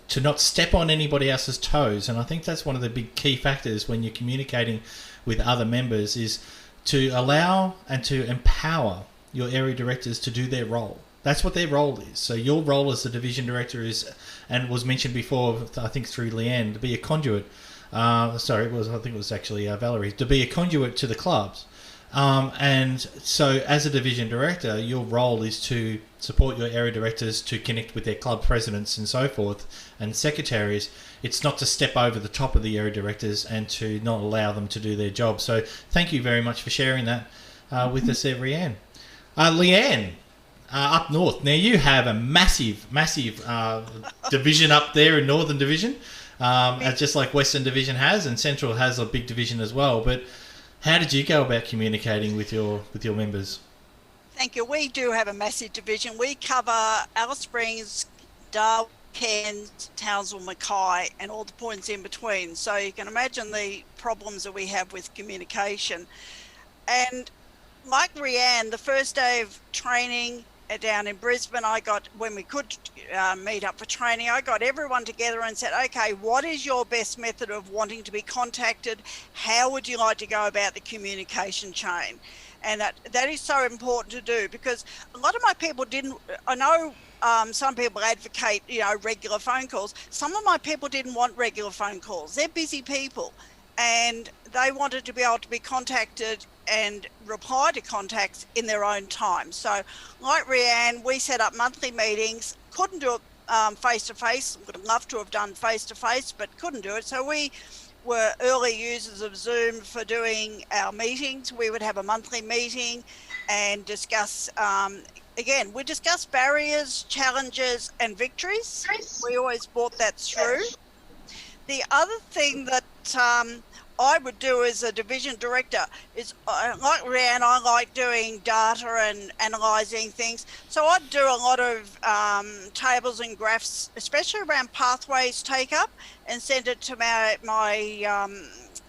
Speaker 1: to not step on anybody else's toes. And I think that's one of the big key factors when you're communicating with other members is to allow and to empower your area directors to do their role. That's what their role is. So your role as the division director is, and was mentioned before, I think through Leanne, to be a conduit. I think it was actually Valerie, to be a conduit to the clubs. And so as a division director, your role is to support your area directors to connect with their club presidents and so forth and secretaries. It's not to step over the top of the area directors and to not allow them to do their job. So thank you very much for sharing that with us there, Leanne. Leanne, up north. Now you have a massive division up there in Northern Division, just like Western Division has, and Central has a big division as well. But how did you go about communicating with your members?
Speaker 6: Thank you. We do have a massive division. We cover Alice Springs, Darwin, Cairns, Townsville, Mackay, and all the points in between. So you can imagine the problems that we have with communication. And like Rianne, the first day of training down in Brisbane, when we could meet up for training, I got everyone together and said, okay, what is your best method of wanting to be contacted? How would you like to go about the communication chain? And that is so important to do, because a lot of my people I know some people advocate, regular phone calls. Some of my people didn't want regular phone calls. They're busy people and they wanted to be able to be contacted and reply to contacts in their own time. So like Rianne, we set up monthly meetings, couldn't do it face-to-face, would have loved to have done face-to-face, but couldn't do it. So we were early users of Zoom for doing our meetings. We would have a monthly meeting and discuss, we discuss barriers, challenges and victories. We always brought that through. The other thing that I would do as a division director is, like Rianne, I like doing data and analysing things. So I'd do a lot of tables and graphs, especially around pathways take up, and send it to my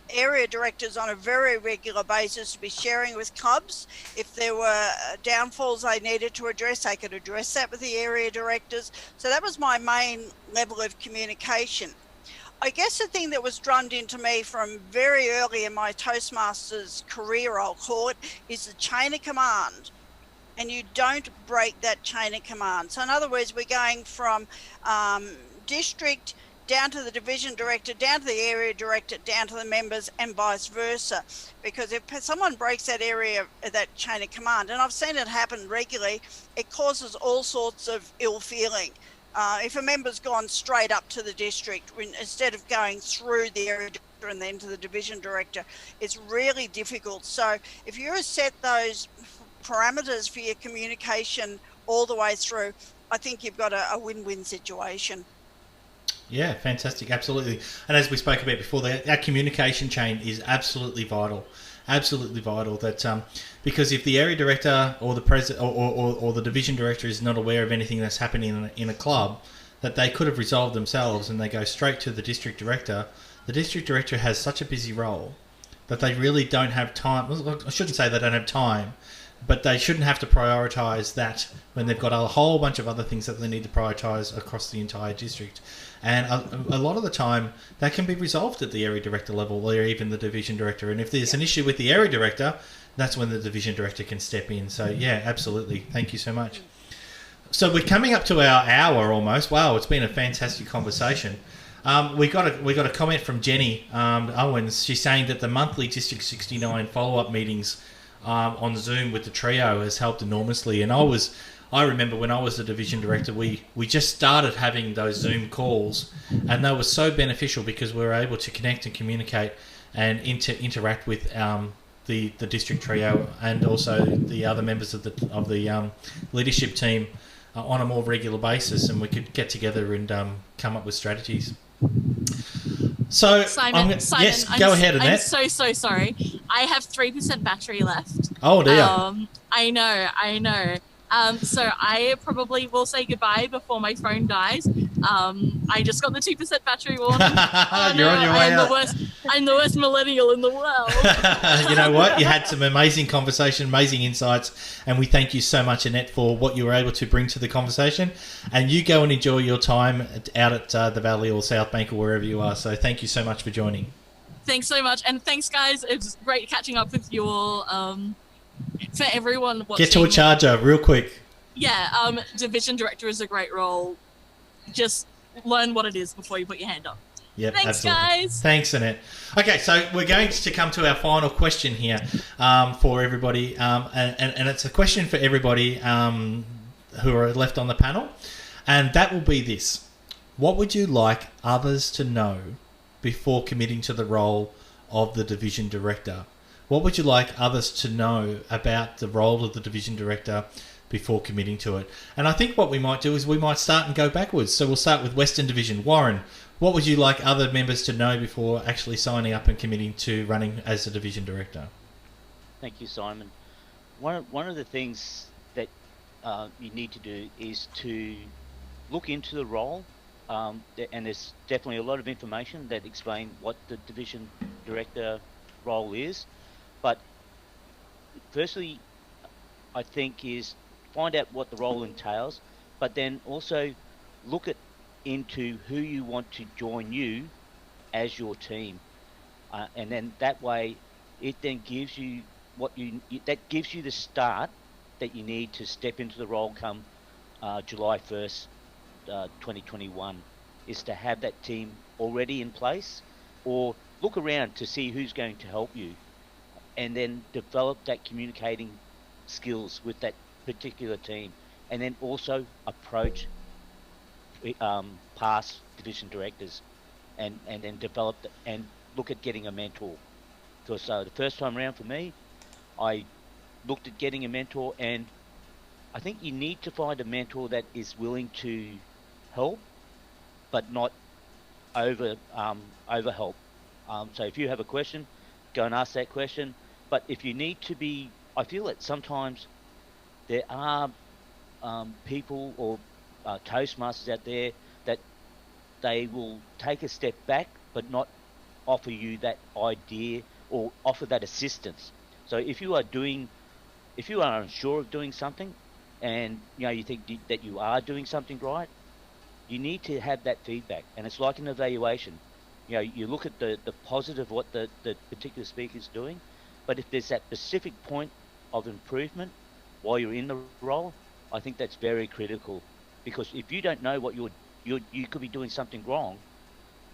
Speaker 6: area directors on a very regular basis to be sharing with clubs. If there were downfalls they needed to address, they could address that with the area directors. So that was my main level of communication. I guess the thing that was drummed into me from very early in my Toastmasters career, I'll call it, is the chain of command. And you don't break that chain of command. So in other words, we're going from district down to the division director, down to the area director, down to the members, and vice versa. Because if someone breaks that chain of command, and I've seen it happen regularly, it causes all sorts of ill feeling. If a member's gone straight up to the district, instead of going through the area director and then to the division director, it's really difficult. So if you set those parameters for your communication all the way through, I think you've got a win-win situation.
Speaker 1: Yeah, fantastic, absolutely. And as we spoke about before, our communication chain is absolutely vital. Absolutely vital. That because if the area director or the president or the division director is not aware of anything that's happening in a club that they could have resolved themselves, and they go straight to the district director, the district director has such a busy role that they really don't have time. I shouldn't say they don't have time, but they shouldn't have to prioritise that when they've got a whole bunch of other things that they need to prioritise across the entire district. And a lot of the time, that can be resolved at the area director level or even the division director. And if there's an issue with the area director, that's when the division director can step in. So, yeah, absolutely. Thank you so much. So we're coming up to our hour almost. Wow, it's been a fantastic conversation. We got a comment from Jenny Owens. She's saying that the monthly District 69 follow-up meetings on Zoom with the trio has helped enormously. And I remember when I was the division director, we just started having those Zoom calls, and they were so beneficial because we were able to connect and communicate and interact with the district trio and also the other members of the leadership team on a more regular basis, and we could get together and come up with strategies. So,
Speaker 4: Simon,
Speaker 1: yes, go ahead, Annette.
Speaker 4: I'm so sorry. I have 3% battery left.
Speaker 1: Oh dear.
Speaker 4: I know. So I probably will say goodbye before my phone dies. I just got the 2% battery warning.
Speaker 1: You're on your way out.
Speaker 4: I'm the worst millennial in the world.
Speaker 1: You know what? You had some amazing conversation, amazing insights, and we thank you so much, Annette, for what you were able to bring to the conversation. And you go and enjoy your time out at the Valley or South Bank or wherever you are. So thank you so much for joining.
Speaker 4: Thanks so much, and thanks, guys. It was great catching up with you all. For everyone watching,
Speaker 1: get to a charger real quick.
Speaker 4: Yeah, division director is a great role. Just learn what it is before you put your hand up.
Speaker 1: Yep,
Speaker 4: thanks,
Speaker 1: absolutely.
Speaker 4: guys.
Speaker 1: Thanks, Annette. Okay, so we're going to come to our final question here for everybody, and it's a question for everybody who are left on the panel, and that will be this: what would you like others to know before committing to the role of the division director? What would you like others to know about the role of the division director before committing to it? And I think what we might do is we might start and go backwards. So we'll start with Western Division. Warren, what would you like other members to know before actually signing up and committing to running as a division director?
Speaker 9: Thank you, Simon. One of the things that you need to do is to look into the role. And there's definitely a lot of information that explain what the division director role is. But firstly, I think is find out what the role entails, but then also look into who you want to join you as your team. And then that way, it then gives you that gives you the start that you need to step into the role come July 1st. 2021 is to have that team already in place, or look around to see who's going to help you, and then develop that communicating skills with that particular team, and then also approach past division directors and then develop and look at getting a mentor. So the first time around for me, I looked at getting a mentor, and I think you need to find a mentor that is willing to help, but not over help. So if you have a question, go and ask that question. But if you need to be, I feel that sometimes there are people or Toastmasters out there that they will take a step back, but not offer you that idea or offer that assistance. So if you are unsure of doing something, and you think that you are doing something right, you need to have that feedback. And it's like an evaluation. You look at the positive, what the particular speaker is doing, but if there's that specific point of improvement while you're in the role, I think that's very critical. Because if you don't know what you could be doing something wrong,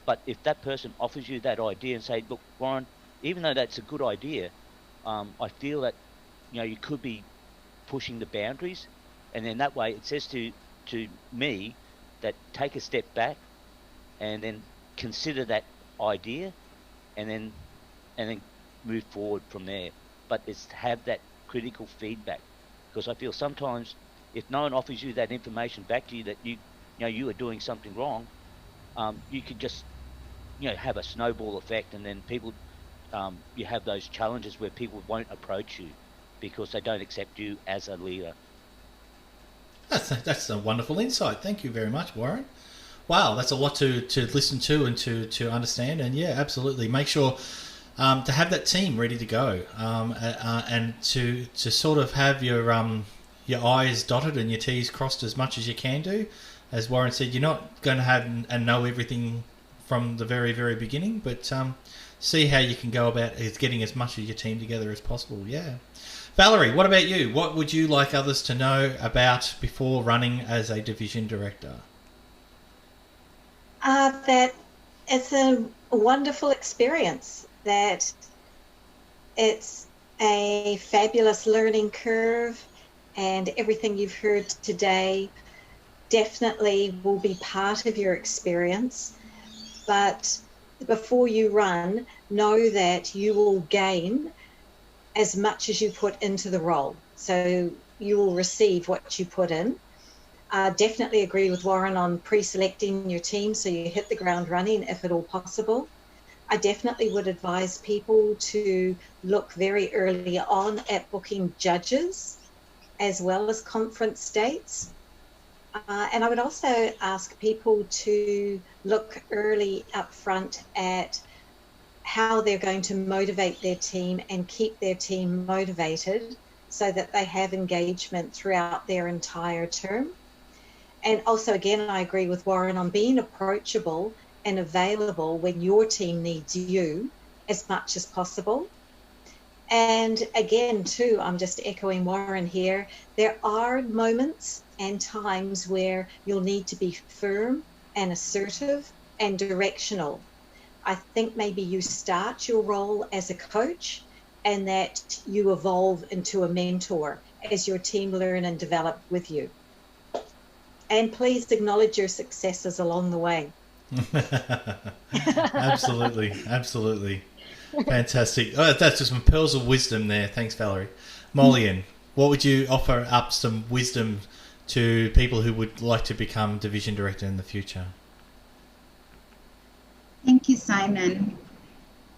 Speaker 9: but if that person offers you that idea and say, look, Warren, even though that's a good idea, I feel that you could be pushing the boundaries, and then that way it says to me that take a step back and then consider that idea, and then move forward from there. But it's to have that critical feedback, because I feel sometimes if no one offers you that information back to you that you are doing something wrong, you could just have a snowball effect, and then people you have those challenges where people won't approach you because they don't accept you as a leader.
Speaker 1: That's a wonderful insight. Thank you very much, Warren. Wow, that's a lot to listen to and to understand. And yeah, absolutely. Make sure to have that team ready to go, and to sort of have your I's dotted and your T's crossed as much as you can do. As Warren said, you're not going to have and know everything from the very, very beginning, but see how you can go about getting as much of your team together as possible. Yeah. Valerie, what about you? What would you like others to know about before running as a division director?
Speaker 8: That it's a wonderful experience, that it's a fabulous learning curve, and everything you've heard today definitely will be part of your experience. But before you run, know that you will gain as much as you put into the role. So you will receive what you put in. Definitely agree with Warren on pre-selecting your team so you hit the ground running if at all possible. I definitely would advise people to look very early on at booking judges as well as conference dates. And I would also ask people to look early up front at how they're going to motivate their team and keep their team motivated so that they have engagement throughout their entire term. And also, again, I agree with Warren on being approachable and available when your team needs you as much as possible. And again, too, I'm just echoing Warren here. There are moments and times where you'll need to be firm and assertive and directional. I think maybe you start your role as a coach and that you evolve into a mentor as your team learn and develop with you. And please acknowledge your successes along the way.
Speaker 1: Absolutely, absolutely. Fantastic. Oh, that's just some pearls of wisdom there. Thanks, Valerie. Molian, what would you offer up some wisdom to people who would like to become division director in the future?
Speaker 7: Thank you, Simon.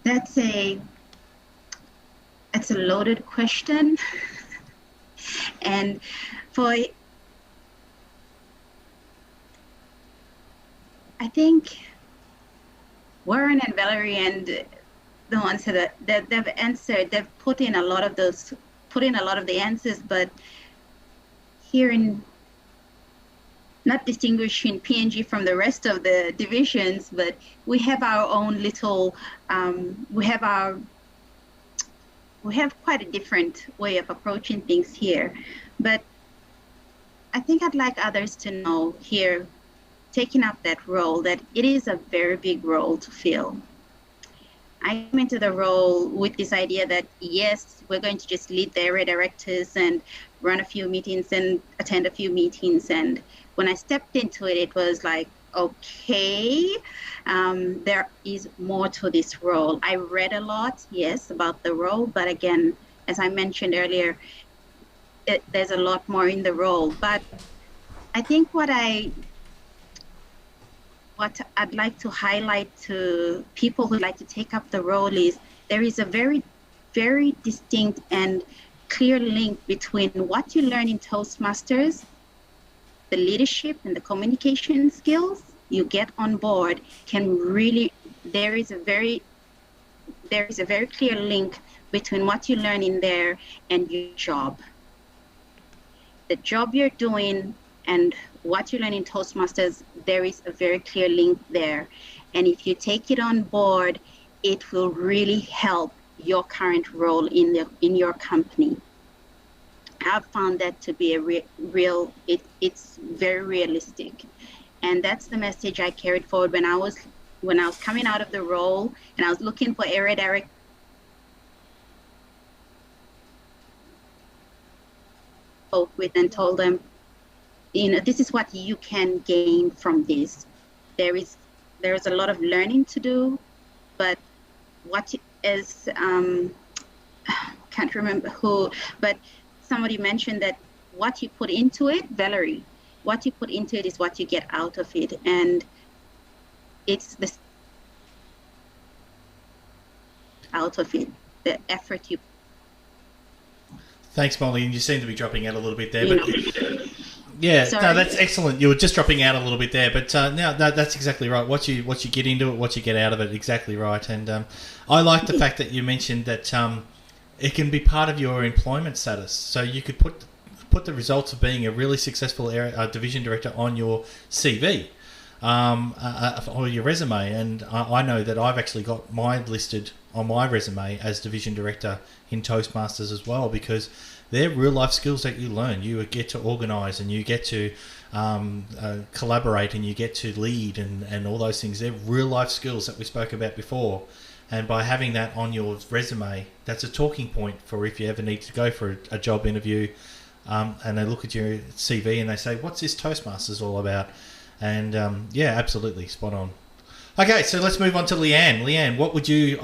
Speaker 7: That's a loaded question. And I think Warren and Valerie and the ones that they've answered, they've put in a lot of the answers, but here in not distinguishing PNG from the rest of the divisions, but we have our own little, we have quite a different way of approaching things here. But I think I'd like others to know here, taking up that role, that it is a very big role to fill. I came into the role with this idea that, yes, we're going to just lead the area directors and run a few meetings and attend a few meetings. And when I stepped into it, it was like, okay, there is more to this role. I read a lot, yes, about the role, but again, as I mentioned earlier, there's a lot more in the role. But I think what I'd like to highlight to people who like to take up the role is there is a very, very distinct and clear link between what you learn in Toastmasters, the leadership and the communication skills you get on board can really, there is a very clear link between what you learn in there and your job. The job you're doing and what you learn in Toastmasters, there is a very clear link there. And if you take it on board, it will really help your current role in your company. I've found that to be it's very realistic. And that's the message I carried forward when I was coming out of the role and I was looking for area director. Spoke with and told them, this is what you can gain from this. There is a lot of learning to do, but what is can't remember who, but somebody mentioned that what you put into it, Valerie, what you put into it is what you get out of it, and it's the out of it, the effort you.
Speaker 1: Thanks, Molly, and you seem to be dropping out a little bit there, but. Yeah, sorry. No, that's excellent. You were just dropping out a little bit there, but no, that's exactly right. What you get into it, what you get out of it, exactly right. And I like the fact that you mentioned that it can be part of your employment status. So you could put the results of being a really successful division director on your CV or your resume. And I know that I've actually got mine listed on my resume as division director in Toastmasters as well, because they're real life skills that you learn. You get to organise and you get to collaborate and you get to lead and all those things. They're real life skills that we spoke about before. And by having that on your resume, that's a talking point for if you ever need to go for a job interview and they look at your CV and they say, what's this Toastmasters all about? And yeah, absolutely, spot on. Okay, so let's move on to Leanne. Leanne, what would you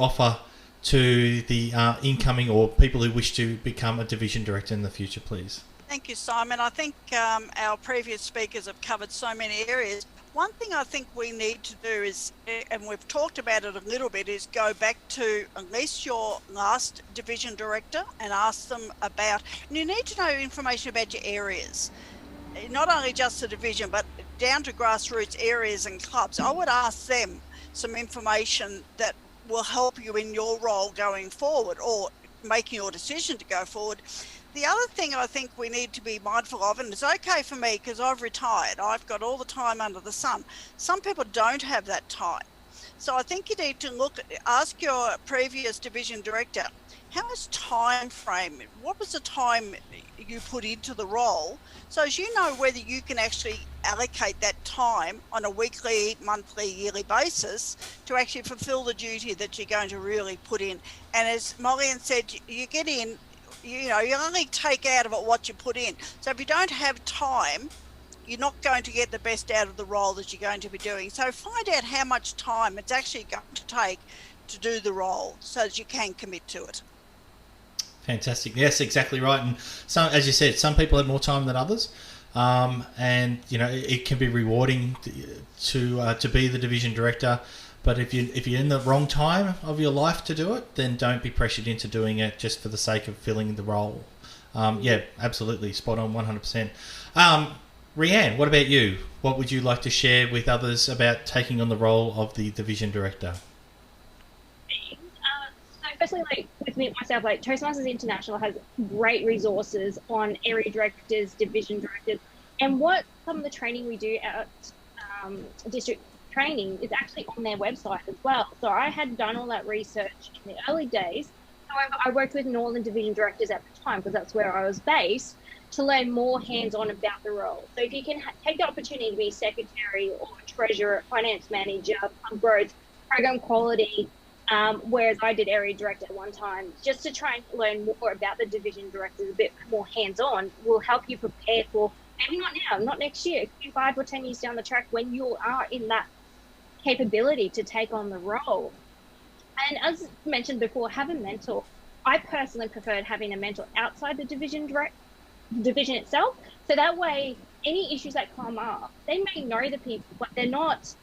Speaker 1: offer to the incoming or people who wish to become a division director in the future, please?
Speaker 6: Thank you, Simon. I think our previous speakers have covered so many areas. One thing I think we need to do is, and we've talked about it a little bit, is go back to at least your last division director and ask them about, and you need to know information about your areas. not only just the division, but down to grassroots areas and clubs, I would ask them some information that will help you in your role going forward or making your decision to go forward. The other thing I think we need to be mindful of, and it's okay for me because I've retired, I've got all the time under the sun. Some people don't have that time. So I think you need to ask your previous division director, how much time frame, what was the time you put into the role? So as you know whether you can actually allocate that time on a weekly, monthly, yearly basis to actually fulfill the duty that you're going to really put in. And as Molly said, you get in, you only take out of it what you put in. So if you don't have time, you're not going to get the best out of the role that you're going to be doing. So find out how much time it's actually going to take to do the role so that you can commit to it.
Speaker 1: Fantastic. Yes, exactly right. And some, as you said, some people have more time than others, and it can be rewarding to be the division director. But if you're in the wrong time of your life to do it, then don't be pressured into doing it just for the sake of filling the role. Yeah, absolutely, spot on, 100%. Rianne, what about you? What would you like to share with others about taking on the role of the division director?
Speaker 3: Especially with myself, Toastmasters International has great resources on area directors, division directors, and what some of the training we do at district training is actually on their website as well. So I had done all that research in the early days. However, I worked with Northern division directors at the time because that's where I was based to learn more hands-on about the role. So if you can take the opportunity to be secretary or treasurer, finance manager, growth, program quality, whereas I did area director at one time, just to try and learn more about the division directors, a bit more hands-on, will help you prepare for, maybe not now, not next year, 5 or 10 years down the track when you are in that capability to take on the role. And as mentioned before, have a mentor. I personally preferred having a mentor outside the division itself, so that way any issues that come up, they may know the people, but they're not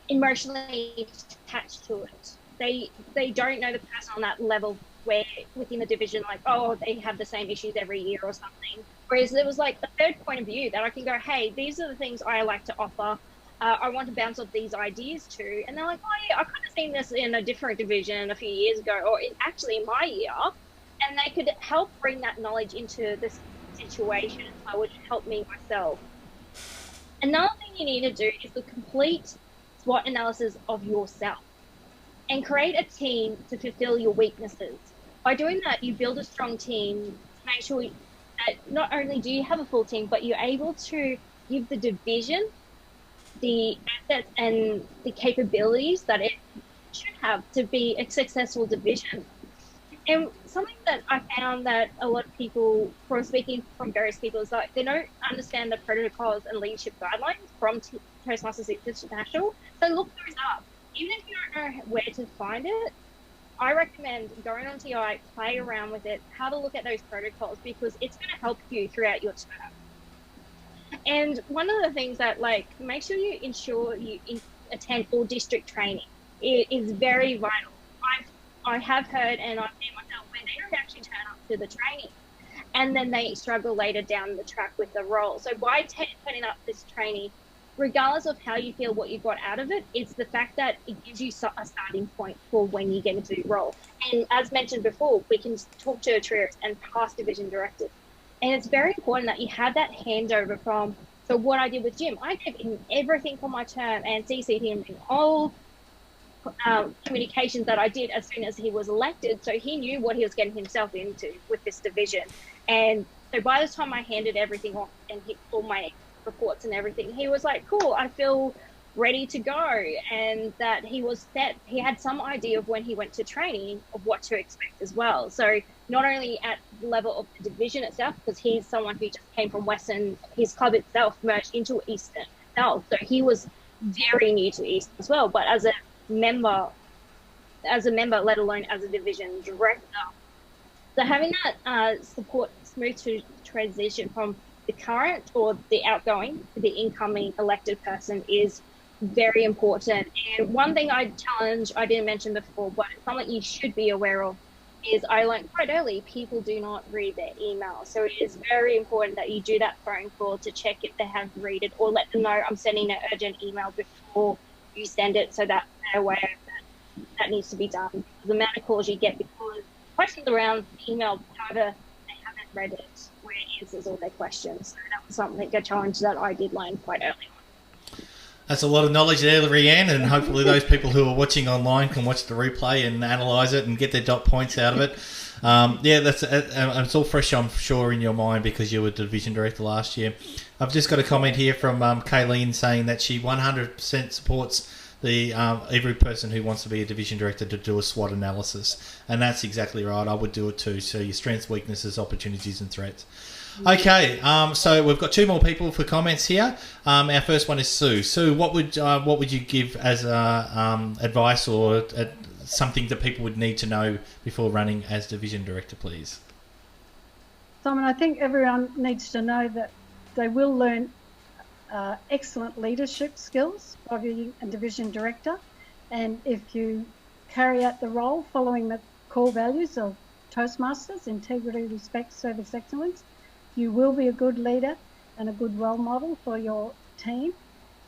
Speaker 3: emotionally attached to it. They don't know the person on that level where within the division, they have the same issues every year or something. Whereas there was a third point of view that I can go, hey, these are the things I like to offer. I want to bounce off these ideas too. And they're like, oh yeah, I could have seen this in a different division a few years ago, or actually in my year. And they could help bring that knowledge into this situation, which helped me myself. Another thing you need to do is the complete SWOT analysis of yourself and create a team to fulfill your weaknesses. By doing that, you build a strong team to make sure that not only do you have a full team, but you're able to give the division the assets and the capabilities that it should have to be a successful division. And something that I found that a lot of people, from speaking from various people, is that they don't understand the protocols and leadership guidelines from Toastmasters International. So look those up. Even if you don't know where to find it, I recommend going on TI, play around with it, have a look at those protocols, because it's going to help you throughout your term. And one of the things that, make sure you ensure you attend all district training. It is very vital. I have heard, and I've seen myself, where they don't actually turn up to the training, and then they struggle later down the track with the role. So by turning up this training, regardless of how you feel, what you got out of it, it's the fact that it gives you a starting point for when you get into the role. And as mentioned before, we can talk to trios and past division directors. And it's very important that you have that handover from, so what I did with Jim, I gave him everything for my term and CC'd him in all communications that I did as soon as he was elected. So he knew what he was getting himself into with this division. And so by the time I handed everything off and all my reports and everything, he was like, cool, I feel ready to go. And that he was set, he had some idea of when he went to training of what to expect as well. So not only at the level of the division itself, because he's someone who just came from Western, his club itself merged into Eastern South, so he was very new to East as well, but as a member, let alone as a division director. So having that support, smooth transition from the current or the outgoing to the incoming elected person is very important. And one thing I didn't mention before, but something you should be aware of, is I learned quite early, people do not read their email. So it is very important that you do that phone call to check if they have read it, or let them know I'm sending an urgent email before you send it, so that they're aware that needs to be done. The amount of calls you get, because most of the rounds, the email, however, they haven't read it where it answers all their questions. So that was something, a challenge that I did learn quite early on.
Speaker 1: That's a lot of knowledge there, Rianne, and hopefully those people who are watching online can watch the replay and analyse it and get their dot points out of it. It's all fresh, I'm sure, in your mind because you were division director last year. I've just got a comment here from Kayleen saying that she 100% supports the every person who wants to be a division director to do a SWOT analysis, and that's exactly right. I would do it too. So your strengths, weaknesses, opportunities, and threats. Okay, so we've got two more people for comments here. Our first one is Sue. Sue, what would you give as advice or something that people would need to know before running as division director, please?
Speaker 5: Simon, I think everyone needs to know that they will learn excellent leadership skills by being a division director, and if you carry out the role following the core values of Toastmasters, integrity, respect, service excellence, you will be a good leader and a good role model for your team.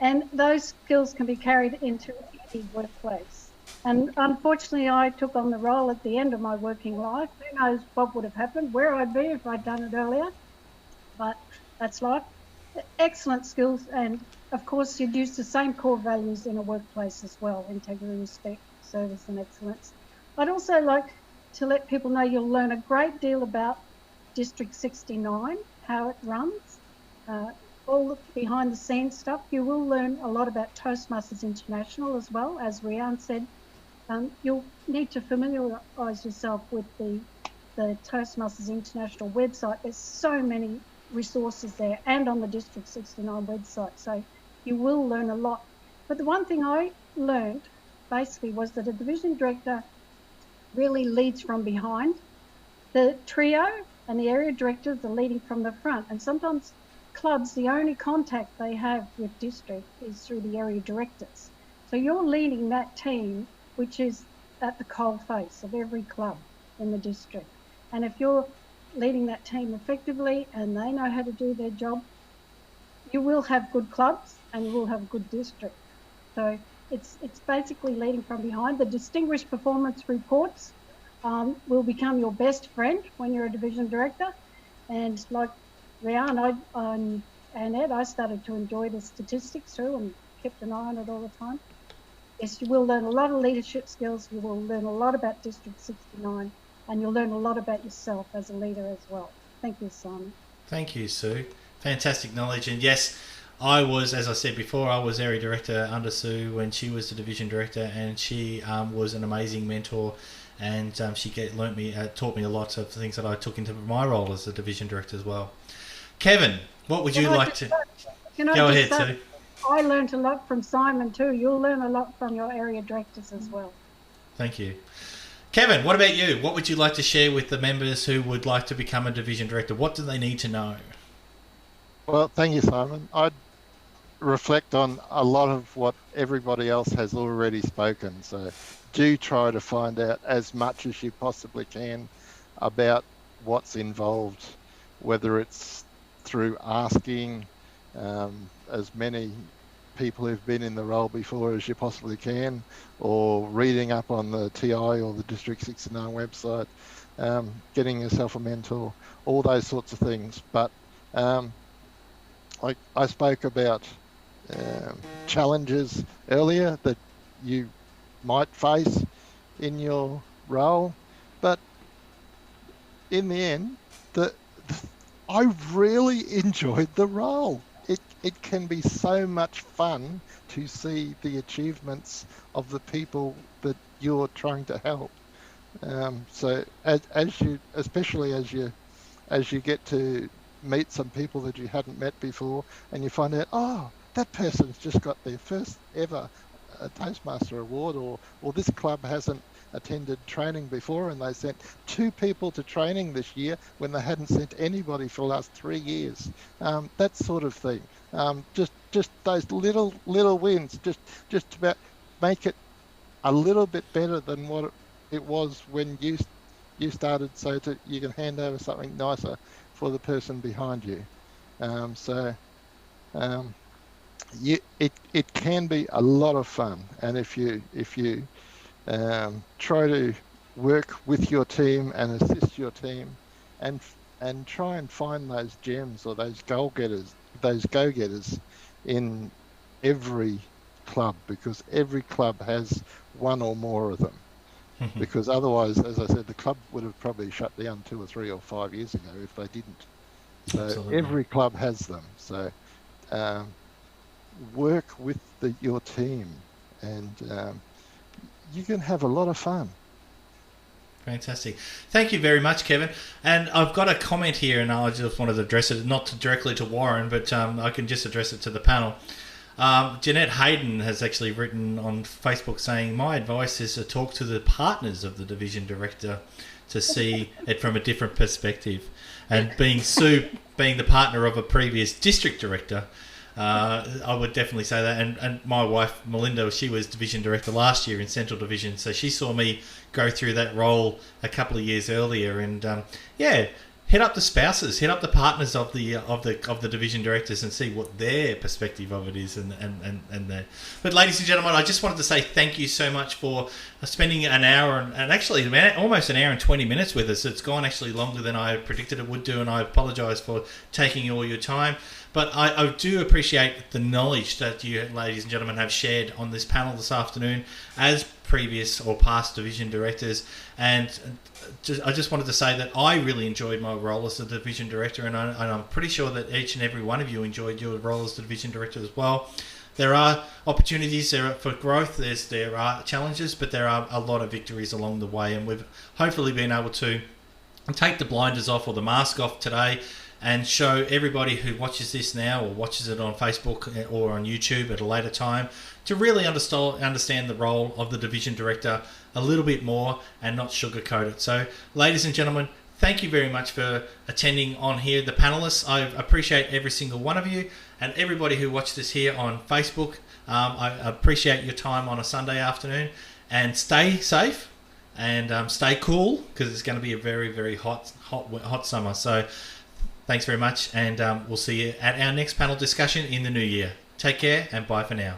Speaker 5: And those skills can be carried into any workplace. And unfortunately, I took on the role at the end of my working life. Who knows what would have happened, where I'd be if I'd done it earlier. But that's life. Excellent skills. And of course, you'd use the same core values in a workplace as well: integrity, respect, service, and excellence. I'd also like to let people know you'll learn a great deal about District 69, how it runs, all the behind the scenes stuff. You will learn a lot about Toastmasters International as well. As Rianne said, you'll need to familiarise yourself with the Toastmasters International website. There's so many resources there, and on the District 69 website, so you will learn a lot. But the one thing I learned basically was that a division director really leads from behind. The trio and the area directors are leading from the front, and sometimes clubs, the only contact they have with district is through the area directors. So you're leading that team, which is at the coalface of every club in the district. And if you're leading that team effectively and they know how to do their job, you will have good clubs and you will have a good district. So it's basically leading from behind. The distinguished performance reports will become your best friend when you're a division director. And like Rianne and Ed, I started to enjoy the statistics too and kept an eye on it all the time. Yes, you will learn a lot of leadership skills. You will learn a lot about District 69, and you'll learn a lot about yourself as a leader as well. Thank you, Simon.
Speaker 1: Thank you, Sue. Fantastic knowledge. And yes, I was, as I said before, I was area director under Sue when she was the division director, and she was an amazing mentor. And she taught me a lot of things that I took into my role as a division director as well. Kevin, what would you like to... Go ahead, Sue.
Speaker 5: I learned a lot from Simon too. You'll learn a lot from your area directors as well.
Speaker 1: Thank you. Kevin, what about you? What would you like to share with the members who would like to become a division director? What do they need to know?
Speaker 2: Well, thank you, Simon. I'd reflect on a lot of what everybody else has already spoken. So do try to find out as much as you possibly can about what's involved, whether it's through asking as many people who've been in the role before as you possibly can, or reading up on the TI or the District 69 website, getting yourself a mentor, all those sorts of things. But like I spoke about challenges earlier that you might face in your role, but in the end, I really enjoyed the role. It can be so much fun to see the achievements of the people that you're trying to help. So as you, especially as you get to meet some people that you hadn't met before, and you find out, oh, that person's just got their first ever Toastmaster award, or this club hasn't attended training before and they sent 2 people to training this year when they hadn't sent anybody for the last 3 years. That sort of thing. Just those little wins, just about make it a little bit better than what it was when you started so that you can hand over something nicer for the person behind you. It can be a lot of fun, and if you try to work with your team and assist your team, and try and find those gems or those go-getters in every club, because every club has one or more of them. Because otherwise, as I said, the club would have probably shut down 2 or 3 or 5 years ago if they didn't. So
Speaker 1: Absolutely.
Speaker 2: every club has them. So work with your team, and you can have a lot of fun.
Speaker 1: Fantastic. Thank you very much, Kevin. And I've got a comment here, and I just wanted to address it, not directly to Warren, but I can just address it to the panel. Jeanette Hayden has actually written on Facebook saying, my advice is to talk to the partners of the division director to see it from a different perspective. And being Sue, being the partner of a previous district director, I would definitely say that. And my wife, Melinda, she was division director last year in Central Division, so she saw me go through that role a couple of years earlier. And hit up the spouses, hit up the partners of the division directors and see what their perspective of it is. And that. But ladies and gentlemen, I just wanted to say thank you so much for spending an hour and actually almost an hour and 20 minutes with us. It's gone actually longer than I predicted it would do, and I apologise for taking all your time. But I do appreciate the knowledge that you, ladies and gentlemen, have shared on this panel this afternoon as previous or past division directors. And I just wanted to say that I really enjoyed my role as the division director, and I'm pretty sure that each and every one of you enjoyed your role as the division director as well. There are opportunities there for growth, there are challenges, but there are a lot of victories along the way, and we've hopefully been able to take the blinders off or the mask off today and show everybody who watches this now or watches it on Facebook or on YouTube at a later time to really understand the role of the division director a little bit more and not sugarcoat it. So, ladies and gentlemen, thank you very much for attending on here. The panelists, I appreciate every single one of you, and everybody who watched this here on Facebook. I appreciate your time on a Sunday afternoon, and stay safe and stay cool, because it's going to be a very, very hot summer. So thanks very much, and we'll see you at our next panel discussion in the new year. Take care, and bye for now.